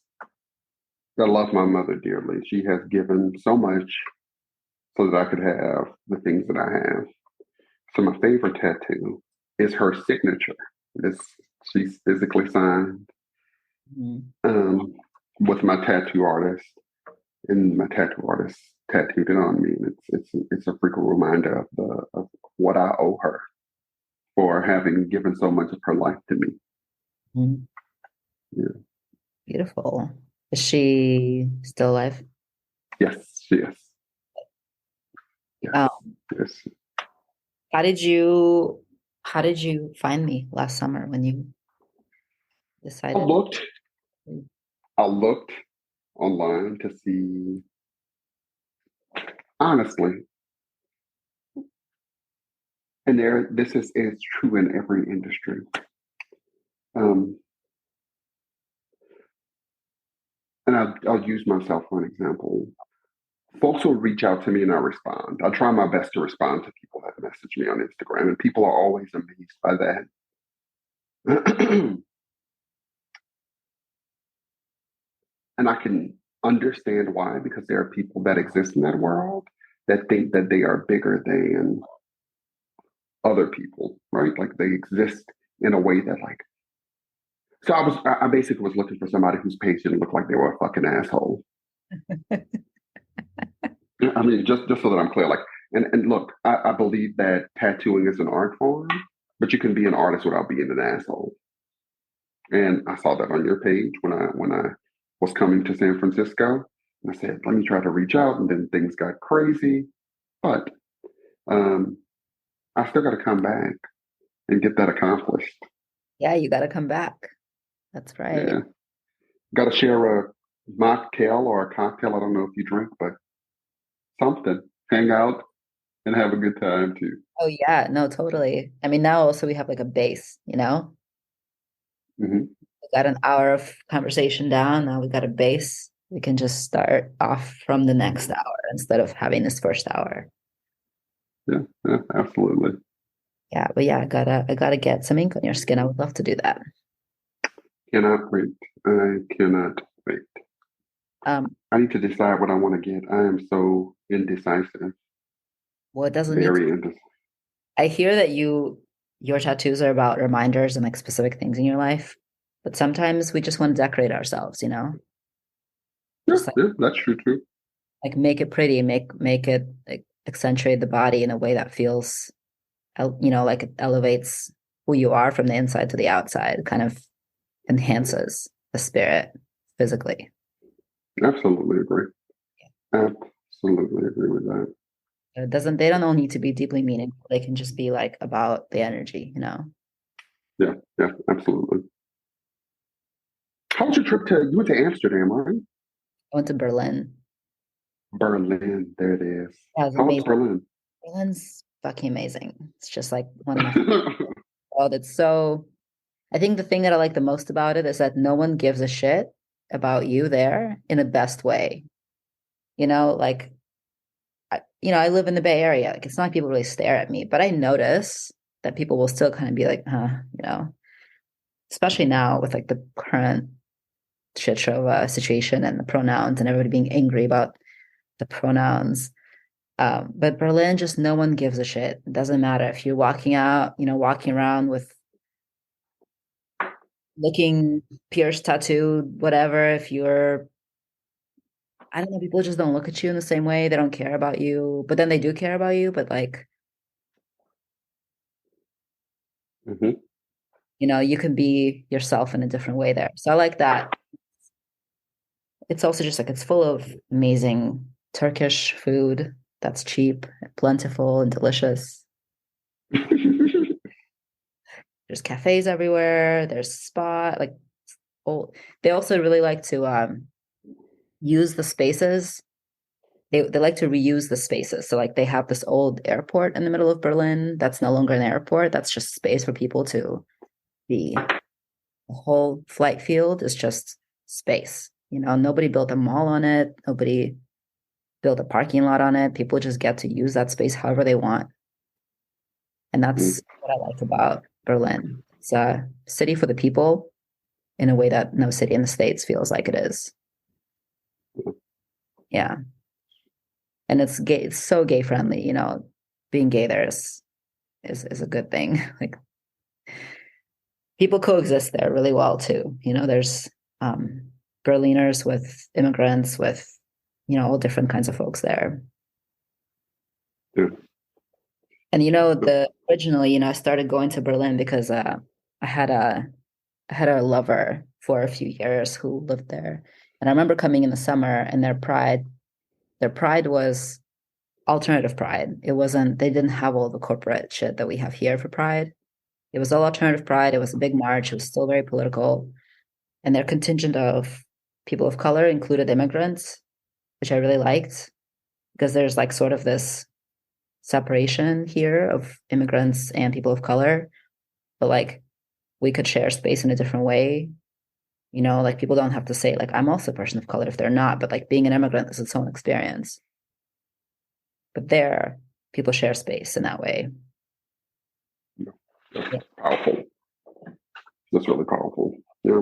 I love my mother dearly. She has given so much so that I could have the things that I have. So my favorite tattoo is her signature. It's she's physically signed Mhm. um, with my tattoo artist, and my tattoo artist tattooed it on me. And it's a frequent reminder of what I owe her for having given so much of her life to me. Mhm. Yeah. Beautiful. Is she still alive? Yes, yes, Um, yes, yes. how did you how did you find me last summer when you I decided? looked, I looked online to see. Honestly, and this is true in every industry. Um, and I'll use myself for an example. Folks will reach out to me and I respond. I try my best to respond to people that message me on Instagram, and people are always amazed by that. And I can understand why, because there are people that exist in that world that think that they are bigger than other people, right? Like they exist in a way that like. So I basically was looking for somebody whose page didn't look like they were a fucking asshole. I mean, just so that I'm clear, like, and look, I believe that tattooing is an art form, but you can be an artist without being an asshole. And I saw that on your page when I was coming to San Francisco. And I said, let me try to reach out, and then things got crazy. But um, I still got to come back and get that accomplished. Yeah, you got to come back. That's right. Yeah, got to share a mocktail or a cocktail. I don't know if you drink, but something. Hang out and have a good time too. Oh yeah, no, totally. I mean, now also we have like a base, you know? Hmm. We got an hour of conversation down. Now we got a base. We can just start off from the next hour instead of having this first hour. Yeah, yeah, absolutely. Yeah, but yeah, I gotta get some ink on your skin. I would love to do that. Cannot wait. I cannot wait. Um, I need to decide what I want to get. I am so indecisive, well, it doesn't need to. very indecisive. I hear that your tattoos are about reminders and like specific things in your life, but sometimes we just want to decorate ourselves, you know? Yeah, Just yeah, that's true too. like make it pretty, make it like accentuate the body in a way that feels, you know, like it elevates. who you are from the inside to the outside, kind of enhances the spirit physically. Absolutely agree. Absolutely agree with that. They don't all need to be deeply meaningful. They can just be like about the energy, you know. Yeah, yeah, absolutely. How was your trip to, you went to Amsterdam, right? I went to Berlin. Berlin, there it is. That was How was amazing. Berlin? Berlin's fucking amazing. It's just like one of my oh, that's so I think the thing that I like the most about it is that no one gives a shit about you there in the best way. You know, like I live in the Bay Area. Like it's not like people really stare at me, but I notice that people will still kind of be like, especially now with like the current shit show situation and the pronouns and everybody being angry about the pronouns. But Berlin, just no one gives a shit. It doesn't matter if you're walking out, walking around with looking pierced, tattooed, whatever. If you're, I don't know, people just don't look at you in the same way. They don't care about you, but then they do care about you. But like, Hmm. you can be yourself in a different way there. So I like that. It's also just like it's full of amazing Turkish food that's cheap, plentiful, and delicious. There's cafes everywhere. There's spa like oh they also really like to use the spaces. They like to reuse the spaces. So like they have this old airport in the middle of Berlin that's no longer an airport. That's just space for people to be. The whole flight field is just space. Nobody built a mall on it. Nobody built a parking lot on it. People just get to use that space however they want. And that's what I like about Berlin. It's a city for the people in a way that no city in the States feels like it is. Yeah. And it's gay, it's so gay friendly, being gay there is a good thing. Like people coexist there really well too. There's Berliners with immigrants with, all different kinds of folks there. Yeah. And the originally, I started going to Berlin because I had a I had a lover for a few years who lived there. And I remember coming in the summer and their pride was alternative pride. It wasn't, they didn't have all the corporate shit that we have here for pride. It was all alternative pride. It was a big march. It was still very political. And their contingent of people of color included immigrants, which I really liked because there's like sort of this separation here of immigrants and people of color, but like we could share space in a different way. Like people don't have to say like I'm also a person of color if they're not, but like being an immigrant is its own experience. But there, people share space in that way. That's Yeah. powerful. That's really powerful. Yeah.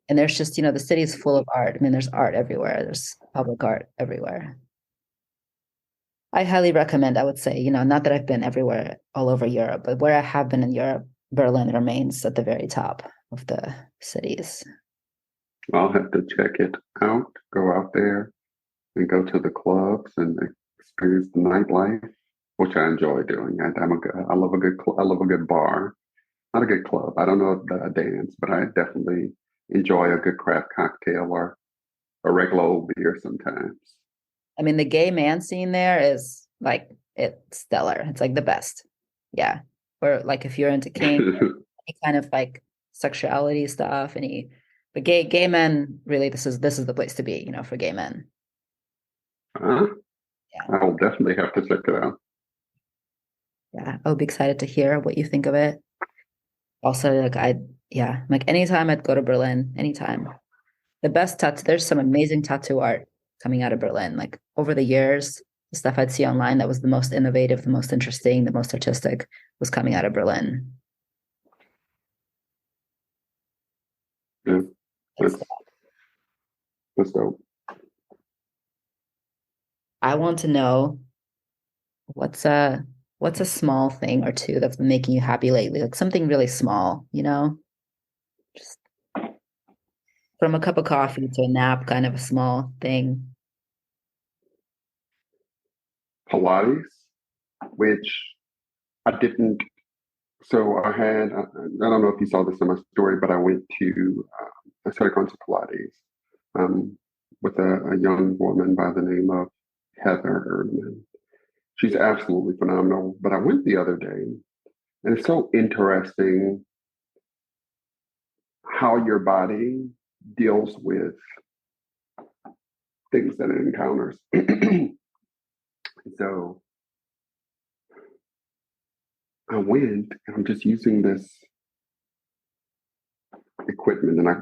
And there's just, the city is full of art. I mean, there's art everywhere. There's public art everywhere. I highly recommend, I would say, not that I've been everywhere all over Europe, but where I have been in Europe, Berlin remains at the very top of the cities. I'll have to check it out, go out there and go to the clubs and experience the nightlife, which I enjoy doing. I love a good, I love a good bar, not a good club. I don't know the dance, but I definitely enjoy a good craft cocktail or a regular old beer sometimes. I mean, the gay man scene there is like it's stellar. It's like the best. Yeah. Or like if you're into kink, any kind of like sexuality stuff, but gay men really this is the place to be, for gay men. uh, Yeah. I'll definitely have to check it out. Yeah. I'll be excited to hear what you think of it. Also, like yeah, like anytime I'd go to Berlin, anytime. The best tattoo, there's some amazing tattoo art coming out of Berlin. Like over the years, the stuff I'd see online that was the most innovative, the most interesting, the most artistic was coming out of Berlin. Yeah, It's, that's dope. I want to know what's a what's a small thing or two that's been making you happy lately? Like something really small, just from a cup of coffee to a nap, kind of a small thing. Pilates, which I didn't So I don't know if you saw this in my story, but I started going to Pilates um, with a young woman by the name of Heather Erdman. She's absolutely phenomenal. But I went the other day, and it's so interesting how your body deals with things that it encounters. So I went, and I'm just using this equipment, and I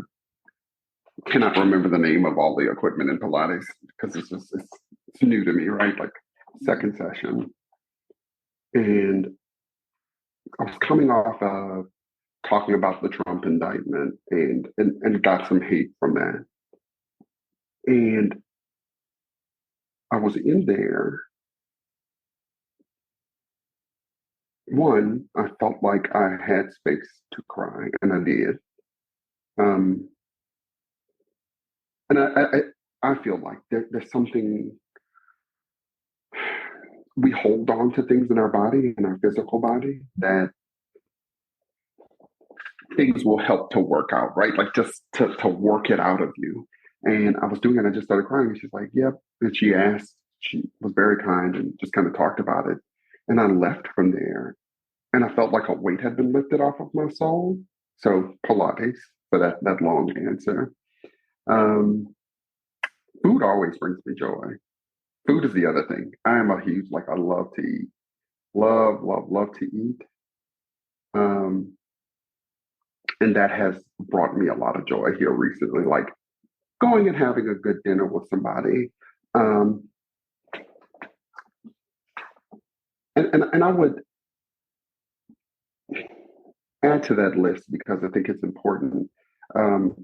cannot remember the name of all the equipment in Pilates because it's new to me, right? Like second session, and I was coming off of talking about the Trump indictment and got some hate from that, and I was in there. One, I felt like I had space to cry, and I did. Um, and I feel like there's something we hold on to things in our body, in our physical body, that things will help to work out, right? Like just to work it out of you. And I was doing it, I just started crying. And she's like, yep. And she was very kind and just kind of talked about it. And I left from there and I felt like a weight had been lifted off of my soul. So Pilates for that long answer. Um, Food always brings me joy. Food is the other thing. I am a huge, like I love to eat. Love, love, love to eat. Um, and that has brought me a lot of joy here recently. Like going and having a good dinner with somebody. Um, and I would add to that list because I think it's important. Um,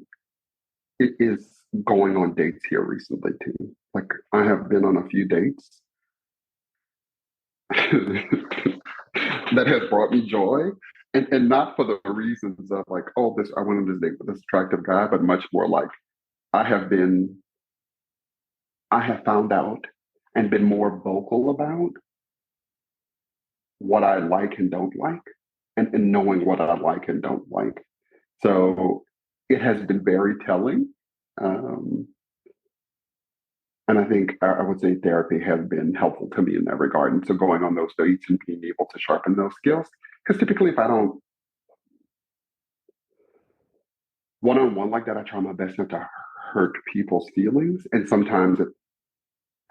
it is going on dates here recently too. Like I have been on a few dates that has brought me joy. And not for the reasons of like, oh, this I went on this date with this attractive guy, but much more like I have been I have found out and been more vocal about what I like and don't like, and knowing what I like and don't like. So it has been very telling. Um, and I think I would say therapy has been helpful to me in that regard. And so going on those dates and being able to sharpen those skills, because typically if I don't one on one like that, I try my best not to hurt people's feelings. And sometimes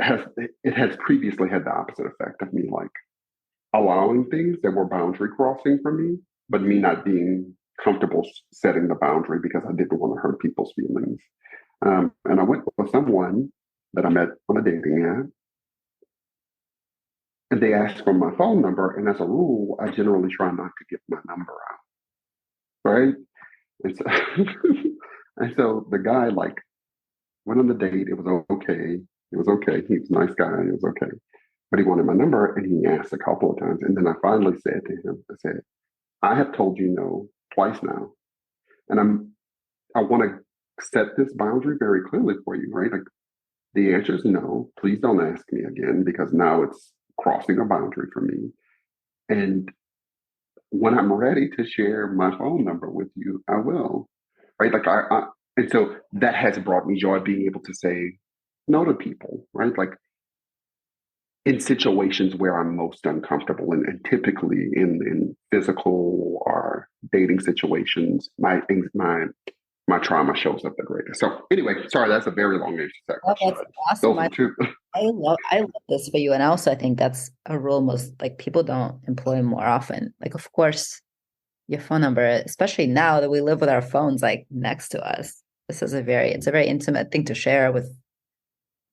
has it has previously had the opposite effect of me like allowing things that were boundary crossing for me, but me not being comfortable setting the boundary because I didn't want to hurt people's feelings. And I went with someone that I met on a dating app, and they asked for my phone number. And as a rule, I generally try not to give my number out, right? And so, and so the guy like went on the date. It was okay. It was okay. He was a nice guy. It was okay. But he wanted my number, and he asked a couple of times. And then I finally said to him, I said, I have told you no twice now. And I want to set this boundary very clearly for you, right? Like the answer is no. Please don't ask me again because now it's crossing a boundary for me. And when I'm ready to share my phone number with you, I will. Right? And so that has brought me joy being able to say no to people, right? Like in situations where I'm most uncomfortable and typically in physical or dating situations, my trauma shows up the greatest. So anyway, sorry, that's a very long answer to that Oh, question. that's But awesome. those are two. I love this for you. And also I think that's a rule most like people don't employ more often. Like of course your phone number, especially now that we live with our phones like next to us. This is it's a very intimate thing to share with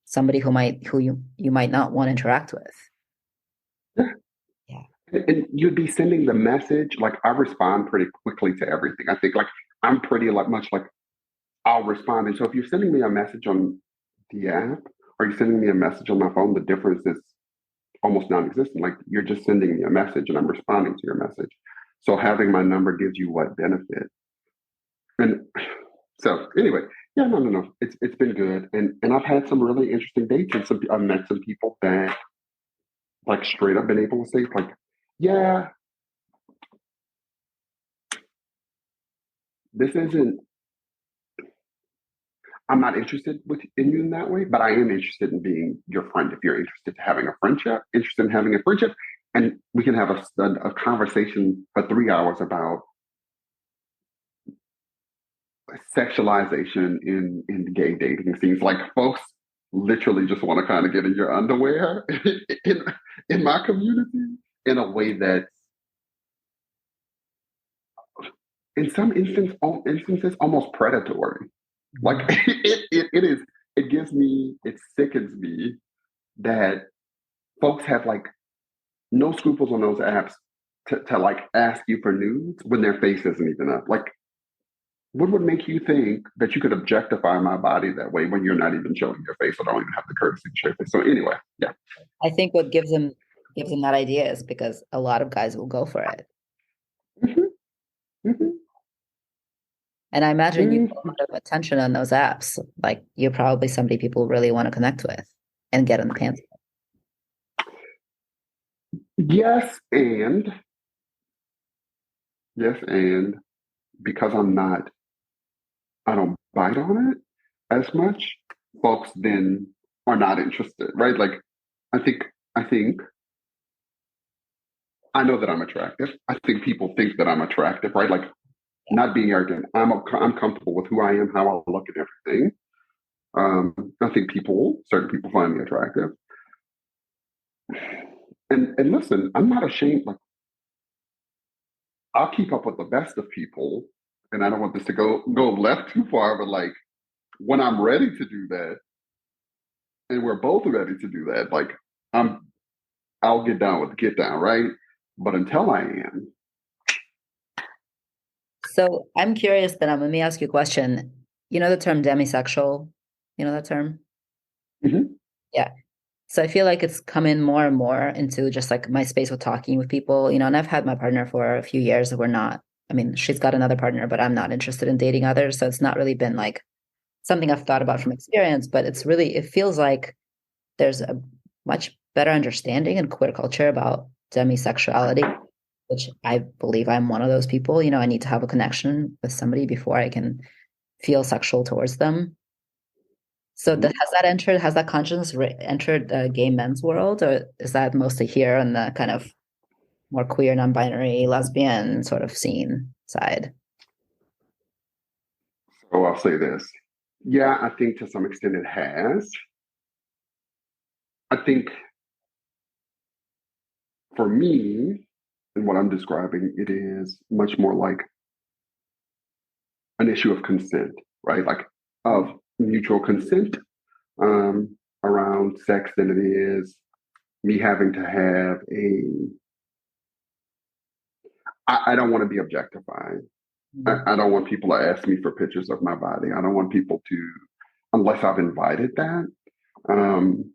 somebody who you might not want to interact with. Yeah. Yeah. And you'd be sending the message. Like I respond pretty quickly to everything. I think like I'm pretty like much like I'll respond. And so if you're sending me a message on the app or you're sending me a message on my phone, the difference is almost non-existent. Like you're just sending me a message and I'm responding to your message. So having my number gives you what benefit? And so anyway, yeah, no. It's been good, and I've had some really interesting dates, and I've met some people that like straight up been able to say like, yeah, this isn't. I'm not interested in you in that way, but I am interested in being your friend. If you're interested in having a friendship, and we can have a conversation for 3 hours about sexualization in gay dating scenes. Like folks literally just want to kind of get in your underwear in my community in a way that in some instances almost predatory. Like it is, it gives me, it sickens me that folks have like no scruples on those apps to like ask you for nudes when their face isn't even up. Like, what would make you think that you could objectify my body that way when you're not even showing your face? I don't even have the courtesy to show your face. So anyway, yeah. I think what gives them that idea is because a lot of guys will go for it. Mm-hmm, mm-hmm, And I imagine you get a mm-hmm. lot of attention on those apps. Like you're probably somebody people really want to connect with and get in the pants. Yes, and yes, and because I don't bite on it as much, folks then are not interested, right? Like, I think, I think I know that I'm attractive. I think people think that I'm attractive, right? Like, not being arrogant. I'm comfortable with who I am, how I look, and everything. I think certain people find me attractive. And listen, I'm not ashamed. Like, I'll keep up with the best of people, and I don't want this to go left too far. But like, when I'm ready to do that, and we're both ready to do that, like, I'm I'll get down with the get down, right? But until I am, So I'm curious then, let me ask you a question. You know the term demisexual? You know that term? mhm, Yeah. So I feel like it's come in more and more into just like my space with talking with people, and I've had my partner for a few years and we're not, I mean, she's got another partner, but I'm not interested in dating others. So it's not really been like something I've thought about from experience, but it feels like there's a much better understanding in queer culture about demisexuality, which I believe I'm one of those people. I need to have a connection with somebody before I can feel sexual towards them. So mhm. has that consciousness entered the gay men's world, or is that mostly here on the kind of more queer, non-binary, lesbian sort of scene side? So I'll say this. Yeah, I think to some extent it has. I think for me, and what I'm describing, it is much more like an issue of consent, right? Like of mutual consent around sex than it is me having to have I don't want to be objectified. Mhm. I don't want people to ask me for pictures of my body. I don't want people to, unless I've invited that. Um,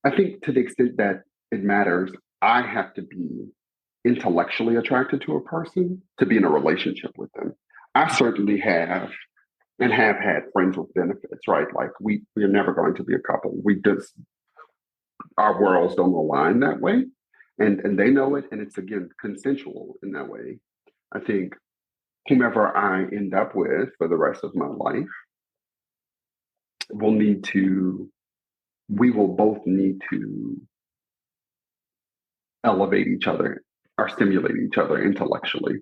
I think to the extent that it matters, I have to be intellectually attracted to a person to be in a relationship with them. I certainly have and have had friends with benefits, right? Like we're never going to be a couple. We just our worlds don't align that way. And they know it, and it's again consensual in that way. I think whomever I end up with for the rest of my life will need to we will both need to elevate each other or stimulate each other intellectually.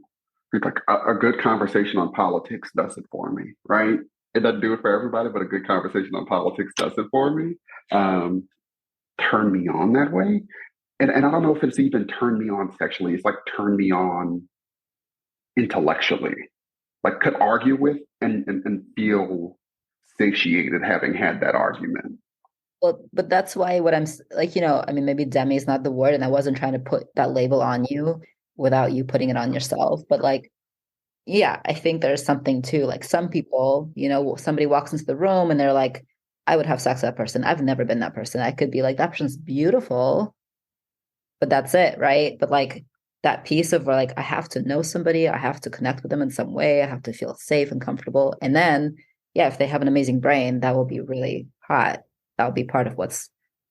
It's like a good conversation on politics does it for me, right? It doesn't do it for everybody, but a good conversation on politics does it for me. Um, Turn me on that way. And I don't know if it's even turn me on sexually. It's like turn me on intellectually. Like could argue with and feel satiated having had that argument. Well, but that's why like, I mean, maybe demi is not the word, and I wasn't trying to put that label on you without you putting it on yourself. But like, yeah, I think there's something too. Like some people, somebody walks into the room and they're like, I would have sex with that person. I've never been that person. I could be like, that person's beautiful, but that's it, right? But like that piece of where like I have to know somebody, I have to connect with them in some way, I have to feel safe and comfortable. And then, yeah, if they have an amazing brain, that will be really hot. That will be part of what's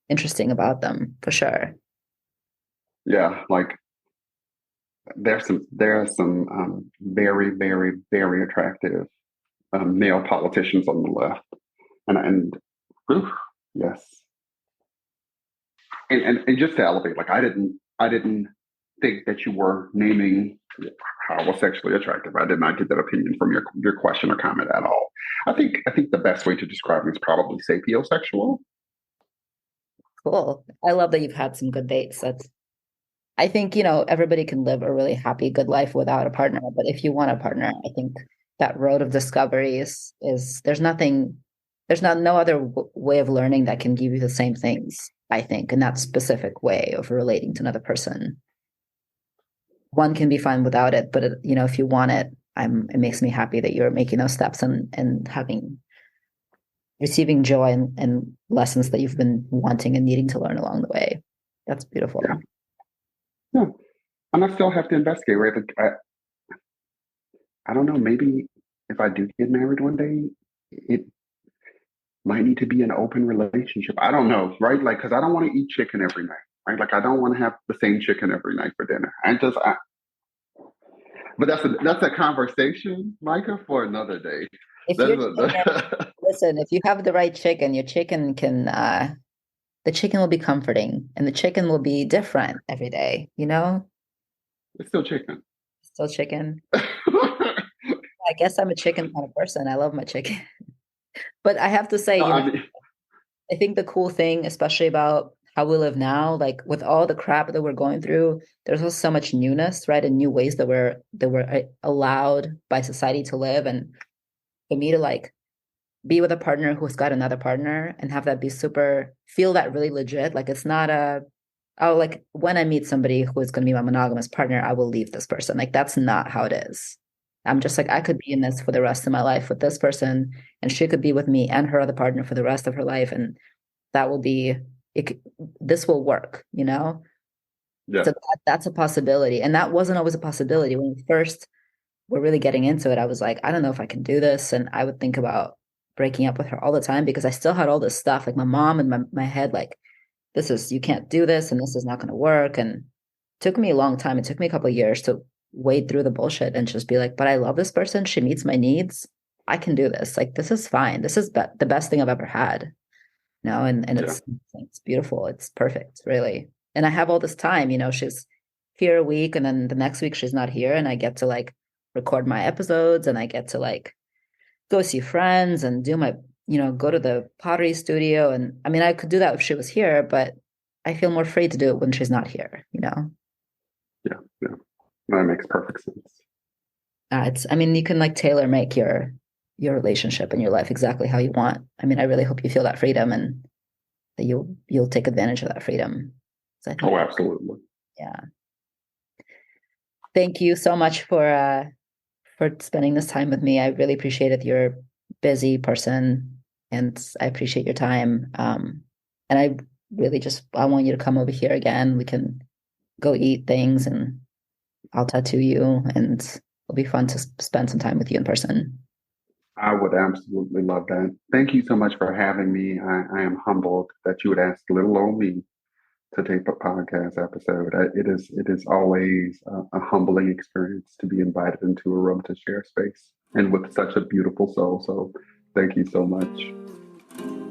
interesting about them for sure. Yeah, like there are some very, very, very attractive male politicians on the left, and oof, yes, and just to elevate, like I didn't think that you were naming how I was sexually attractive. I did not get that opinion from your question or comment at all. I think the best way to describe me is probably sapiosexual. Cool. I love that you've had some good dates. That's I think, everybody can live a really happy, good life without a partner. But if you want a partner, I think that road of discovery is there's nothing, there's not no other way of learning that can give you the same things, I think, in that specific way of relating to another person. One can be fine without it, but if you want it, it makes me happy that you're making those steps and receiving joy and lessons that you've been wanting and needing to learn along the way. That's beautiful. Yeah, yeah. And I still have to investigate. Right? Like, I don't know. Maybe if I do get married one day, it might need to be an open relationship. I don't know, right? Like, because I don't want to eat chicken every night, right? Like, I don't want to have the same chicken every night for dinner. But that's a conversation, Micah, for another day. If That's you're listen, if you have the right chicken, your chicken can the chicken will be comforting and the chicken will be different every day, it's still chicken. Still chicken. I guess I'm a chicken kind of person. I love my chicken. But I have to say, No, I mean, I think the cool thing, especially about how we live now, like with all the crap that we're going through, there's also so much newness, right? And new ways that we're allowed by society to live. And for me to like be with a partner who's got another partner and have that be super, feel that really legit. Like it's not like when I meet somebody who is going to be my monogamous partner, I will leave this person. Like that's not how it is. I'm just like, I could be in this for the rest of my life with this person, and she could be with me and her other partner for the rest of her life. And that will be, this will work. yeah, So that's a possibility. And that wasn't always a possibility. When we first were really getting into it, I was like, I don't know if I can do this. And I would think about breaking up with her all the time because I still had all this stuff, like my mom in my head, like, you can't do this and this is not going to work. And it took me a long time. It took me a couple of years to wade through the bullshit and just be like, but I love this person. She meets my needs. I can do this. Like, this is fine. This is the best thing I've ever had. And yeah. it's beautiful. It's perfect, really. And I have all this time, she's here a week and then the next week she's not here. And I get to like record my episodes and I get to like go see friends and do go to the pottery studio. And I mean, I could do that if she was here, but I feel more free to do it when she's not here. Yeah, yeah. That makes perfect sense. I mean, you can like tailor make your relationship and your life exactly how you want. I mean, I really hope you feel that freedom and that you'll take advantage of that freedom. So I think, Oh, absolutely. yeah. Thank you so much for spending this time with me. I really appreciate it. You're a busy person and I appreciate your time. And I really I want you to come over here again. We can go eat things and I'll tattoo you and it'll be fun to spend some time with you in person. I would absolutely love that. Thank you so much for having me. I am humbled that you would ask little old me to tape a podcast episode. It is always a humbling experience to be invited into a room to share space and with such a beautiful soul. So thank you so much.